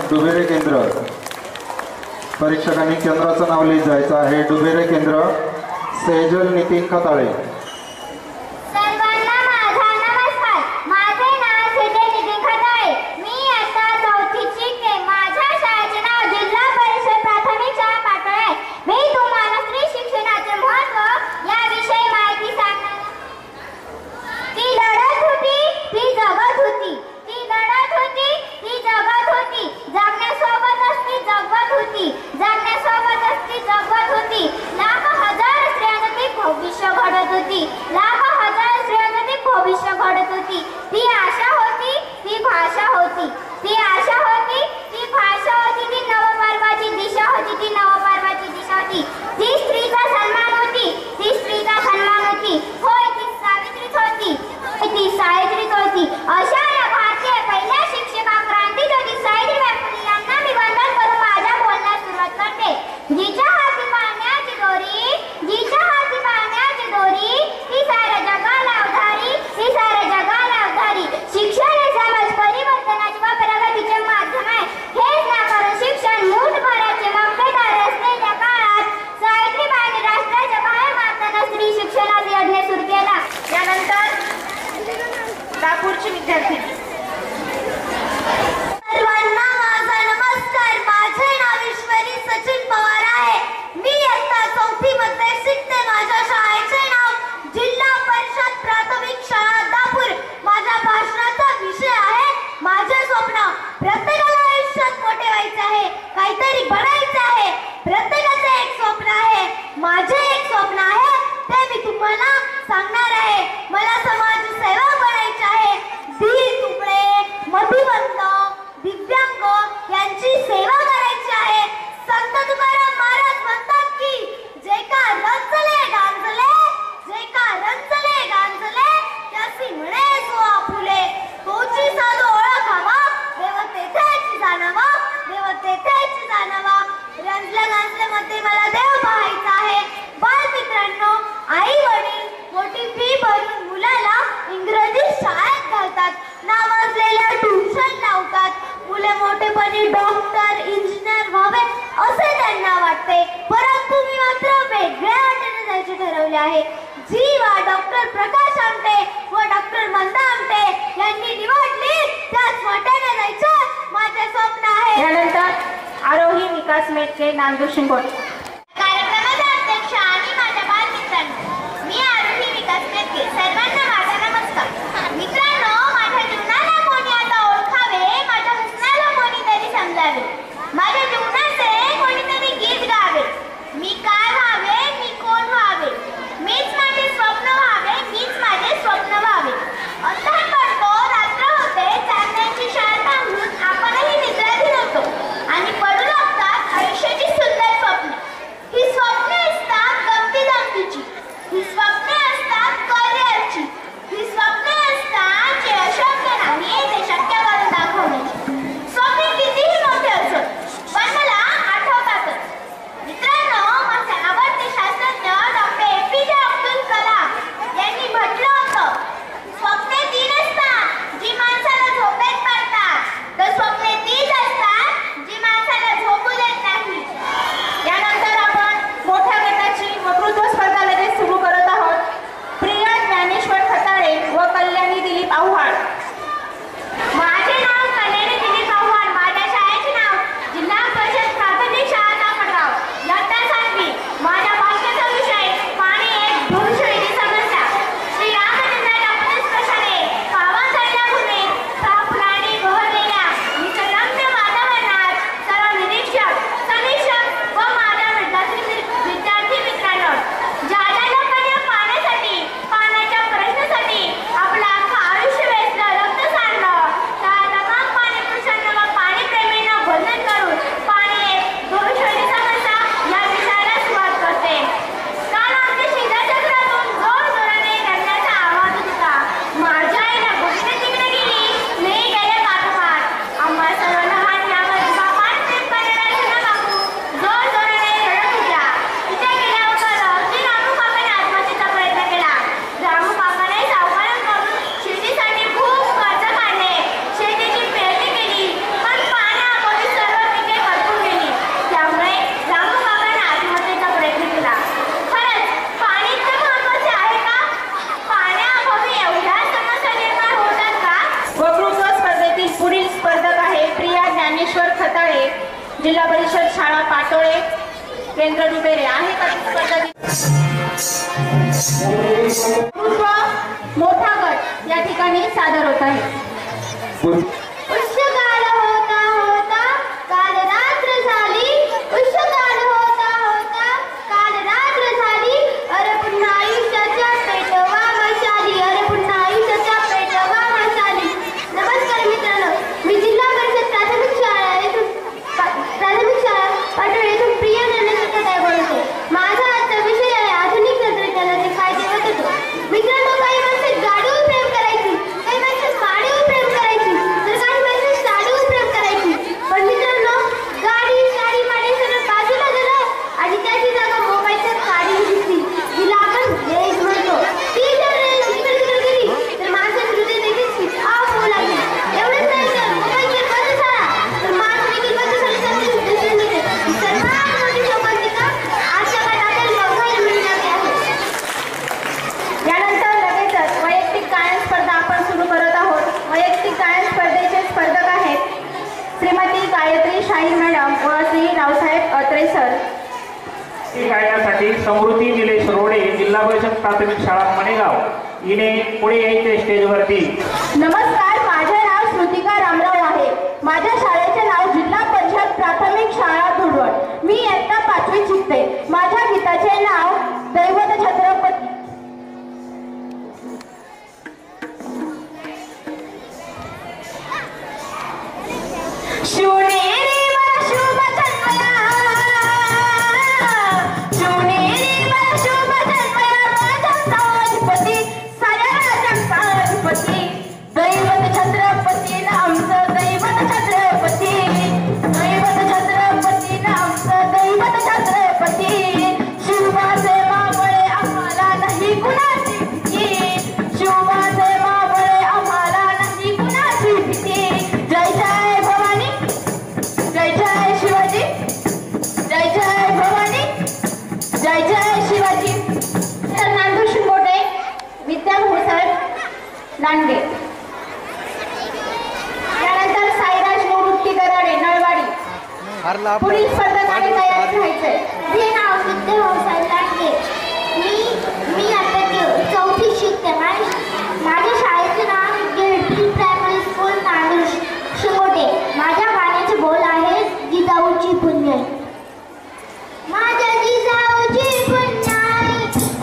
डुबेरे केंद्र. परीक्षकांनी केंद्राचं नाव लिहित जायचं आहे. डुबेरे केंद्र, सेजल नितीन खताळे. सर्वांना माझा नमस्कार. माझे नाव सेजल नितीन खताळे. मी आता 4थीत शिकते. माझ्या शाळेचे नाव जिल्हा परिषद प्राथमिक शाळा पाटोळे आहे. मी तुम्हाला स्त्री शिक्षणाचे महत्त्व याविषयी माहिती सांगणार. ती लढत होती, ती जगत होती. ती लढत होती, ती जगत होती. जगण्यासोबतच ती जगत होती. जगण्यासोबतच ती जगत होती. लाख हजार स्त्रियांचं ती भविष्य घडत होती. लाख हजार स्त्रियांचं ती भविष्य घडत होती. ती आशा होती, ती भाषा होती. ती आशा होती, ती भाषा होती. ती नवपर्वाची दिशा होती. ती नवपर्वाची दिशा होती. ती स्त्रीचा सन्मान होती. ती स्त्रीचा सन्मान होती. होय, ती सावित्रीच होती. ती सावित्रीच होती. अशा या भारतीय पहिल्या शिक्षिका क्रांतीज्योती सावित्रीबाई फुले यांना मी वंदन करून माझ्या बोलण्यास सुरुवात करते. जिच्या हाती पाण्याची दोरी, जिच्या हाती पाण्याची दोरी, ती साऱ्या जगाला उधारी, ती साऱ्या जगाला उधारी. शिक्षण हे समाज परिवर्तनाचे व प्रगतीचे माध्यम आहे. हेच ना करून शिक्षण मूठभराचे मक्तेदार असलेल्या काळात सावित्रीबाईंनी राष्ट्राच्या बाहेर मारताना स्त्री शिक्षणाचा यज्ञ सुरू केला. त्यानंतर दापूरचे विद्यार्थी. सर्वांना माझा नमस्कार. माझे नाव ईश्वरी सचिन पवार आहे. मी इयत्ता 4थी मध्ये शिकते. माझ्या शाळेचे नाव जिल्हा परिषद प्राथमिक शाळा दापूर. माझ्या भाषणाचा विषय आहे माझे स्वप्न. प्रत्येकाला आयुष्यात मोठे व्हायचे आहे, काहीतरी बनायचे आहे. प्रत्येकाचे एक स्वप्न आहे. माझे एक स्वप्न आहे, ते मी तुम्हाला सांगणार आहे. मला समाजसेवक बनायचे आहे. दीन तुकडे, मतिमंद, दिव्यांग यांची सेवा करायची आहे. संत तुकाराम महाराज म्हणतात की जे का रंजले गांजले, जे का रंजले गांजले, त्यासी म्हणे सो आपुले. तोची साधू ओळखावा, देव तेथेच जाणावा, देव तेथेच जाणावा. रंजले गांजले मध्ये मला देव पाहायचा आहे. बालमित्रांनो, आई वडील मोठी फी भरून मुलाला इंग्रजी शाळेत घालतात, नावाजलेल्या ट्युशन लावतात. मुले मोठेपणी डॉक्टर, इंजिनियर व्हावे असे त्यांना वाटते. परंतु मी मात्र वेगळ्या वाटेने जायचे ठरवले आहे. जी डॉक्टर प्रकाश आमटे व डॉक्टर मंदा आमटे यांनी निवडली त्याच वाटेने जायचे माझे स्वप्न आहे. यानंतर आरोही विकास मेटके, नांदूर शिंगोट. कार्यक्रमाचे अध्यक्ष आणि माझ्या बालमित्रांनो, मी आरोही विकास मेटके. सर्वांना माझा नमस्कार. मित्रांनो, माझ्या जीवनाला कोणी आता ओळखावे, माझ्या हसण्याला कोणीतरी समजावे, माझ्या जीवनाचे कोणीतरी गीत गावे. मी काय व्हावे, मी कोण व्हावे, मीच माझे स्वप्न व्हावे, मीच माझे स्वप्न व्हावे. अंधार पडतो, रात्र होते, चांदण्याची शाळा थांबून आपणही निद्राधीन होतो आणि पडू लागतात आयुष्याची सुंदर स्वप्ने. ही स्वप्ने असतात गमती जमतीची, ही स्वप्ने असतात करिअरची, ही स्वप्ने असतात जे अशक्य नाही ते शक्य करून दाखवण्याची. स्वप्ने कितीही मोठे असो, पण जिल्हा परिषद शाळा पाटोळे केंद्र डुबेरे आहे का स्पर्धा? मोठा गट या ठिकाणी सादर होत आहे. उष्णकाळ होता होता काल रात्र झाली, उष्णकाळ होता होता काल रात्र झाली, अरे पुन्हा आयुष्याच्या पेटवा मशाली, अरे पुन्हा आयुष्याच्या पेटवा मशाली. नमस्कार मित्रांनो, मी जिल्हा परिषद प्राथमिक शाळा पाटोळे येथून प्रिय निर्णय बोलते. माझा आजचा विषय आहे आधुनिक तंत्रज्ञानाचे फायदे व तत्व. मित्रांनो, काही माणसे गाडीवर प्रेम करायची, काही माणसे माडीवर प्रेम करायची, तर काही माणसे साडीवर प्रेम करायची. पण मित्रांनो, गाडी माडी सगळं बाजूला गेलं आणि त्याची जागा मोबाईलच्या गाडीने घेतली, जिला आपण रेस म्हणतो. ती जर रेस इकडे गेली तर माणसाचे हृदय देखील स्विच ऑफ होऊ लागले. एवढंच नाही तर मोबाईल जर बंद झाला तर माणूस देखील बंद झाल्यासारखे दिसून येते. सर्वात मोठी शोकांतिका आजच्या काळात बघायला मिळणारी आहे. यानंतर लगेचच वैयक्तिक गायन स्पर्धा आपण सुरू करत आहोत. वैयक्तिक गायन स्पर्धेचे स्पर्धक आहेत श्रीमती गायत्री शाहीर मॅडम व श्री रावसाहेब अत्रे सर. गायनासाठी समृद्धी निलेश रोडे, जिल्हा परिषद प्राथमिक शाळा मणेगाव, हिने पुढे यायचे स्टेजवरती. नमस्कार, माझे नाव श्रुतिका रामराव आहे. माझ्या शाळेचे नाव जिल्हा परिषद प्राथमिक शाळा धुळवड. मी इयत्ता 5वीत शिकते. माझ्या गीताचे नाव दैवत छत्रपती. शिवनेरी मला शुभ जन्मला, शिवनेरी मला शुभ जन्मला, माझा साधिपती साऱ्या जगताधिपती, दैवत छत्रपती ना आमचं दैवत छत्रपती, दैवत छत्रपती ना आमचं दैवत छत्रपती. शिवाचे मावळे आम्हाला नाही कुणाची भीती, शिवाचे मावळे आम्हाला नाही कुणाची भीती. जय जय भवानी, जय जय शिवाजी, जय जय भवानी, जय जय शिवाजी. तर नांदूर शिंगोटे, विद्या भोसर लांडगे. त्यानंतर साईराज निवृत्ती दराडे नळवाडी. पुढील स्पर्धकांनी तयारी राहायचंय. माझे नाव विद्या भोसर लांडगे. मी आता 4थीत शिकते. माझ्या शाळेचे नाव गेटरी प्रायमरी स्कूल नांदूर शिंगोटे. माझ्या गाण्याचे बोल आहेत जिजाऊची पुण्याई. माझ्या जिजाऊची पुण्याई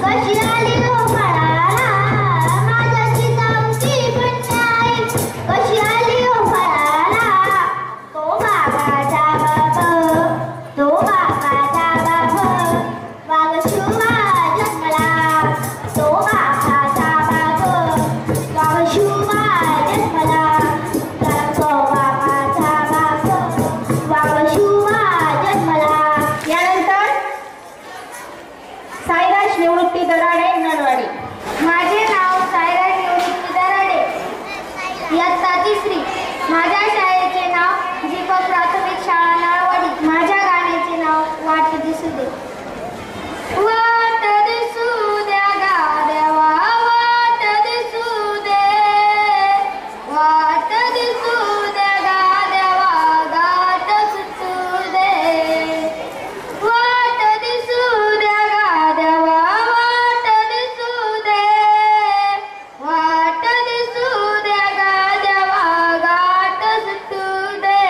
कशी आली हो फळाला, माझ्या जिजाऊची पुण्याई कशी आली हो फळाला. तो बाबाचा बाब, तो बाबाचा बाब, वाघ शिवा जन्मला, तो बाबाचा बाब, वाघ शिवा जन्मला, तो बाबाचा बाब, वाघ शिवा जन्मला. यानंतर साईराज निवृत्ती दराडे नळवाडी. माझे नाव साईराज निवृत्ती दराडे, इयत्ता 3री. माझ्या शाळेचे नाव दीपक प्राथमिक शाळा नळवाडी. माझ्या गाण्याचे नाव वाट दिसू दे. वाट दिसू द्या गाड्यावा, वाट दिसू दे, वाट दिसू द्या गाड्यावा, गाठ सुटू दे. वाट दिसू द्या गाड्यावा, वाट दिसू दे, वाट दिसू द्या गाड्यावा, गाठ सुटू दे.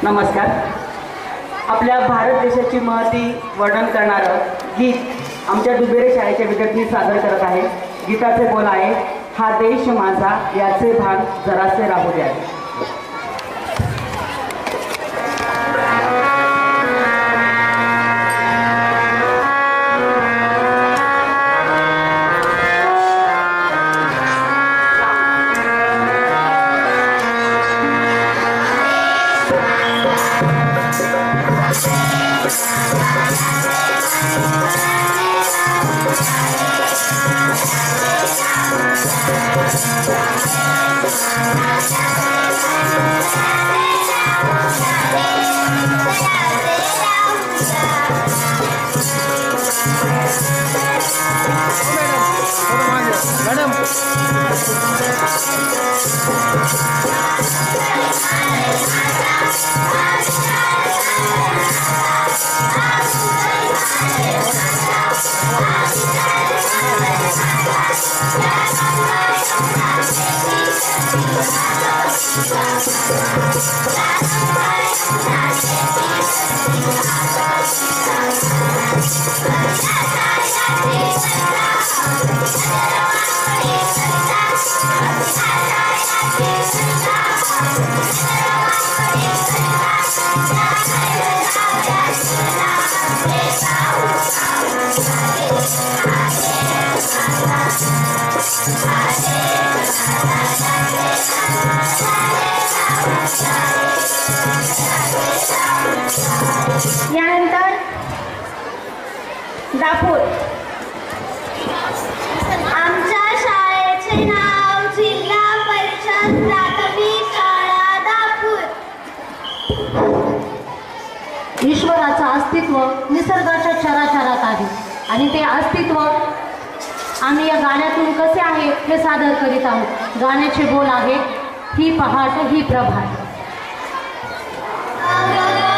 नमस्कार. आपल्या भारत देशाची महती वर्णन करणारं गीत आमच्या डुबेरे शाळेच्या विद्यार्थी सादर करत आहे. गीताचे बोल आहे, हा देश माझा याचे भान जरासे राहू द्या. यानंतर दापूर. आमच्या शाळेचे नाव जिल्हा परिषद प्राथमिक शाळा दापूर. ईश्वराचं अस्तित्व निसर्गाच्या चराचरात आहे आणि ते अस्तित्व आम्ही या गाण्यातून कसे आहे हे सादर करीत आहोत. गाण्याचे बोल आहे, ही पहाट ही प्रभात. वासवी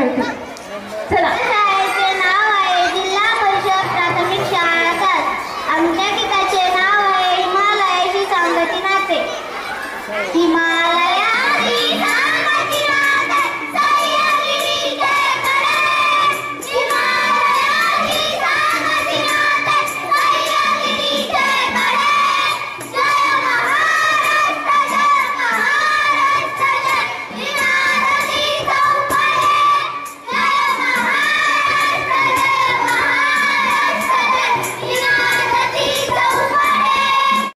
खेळतील.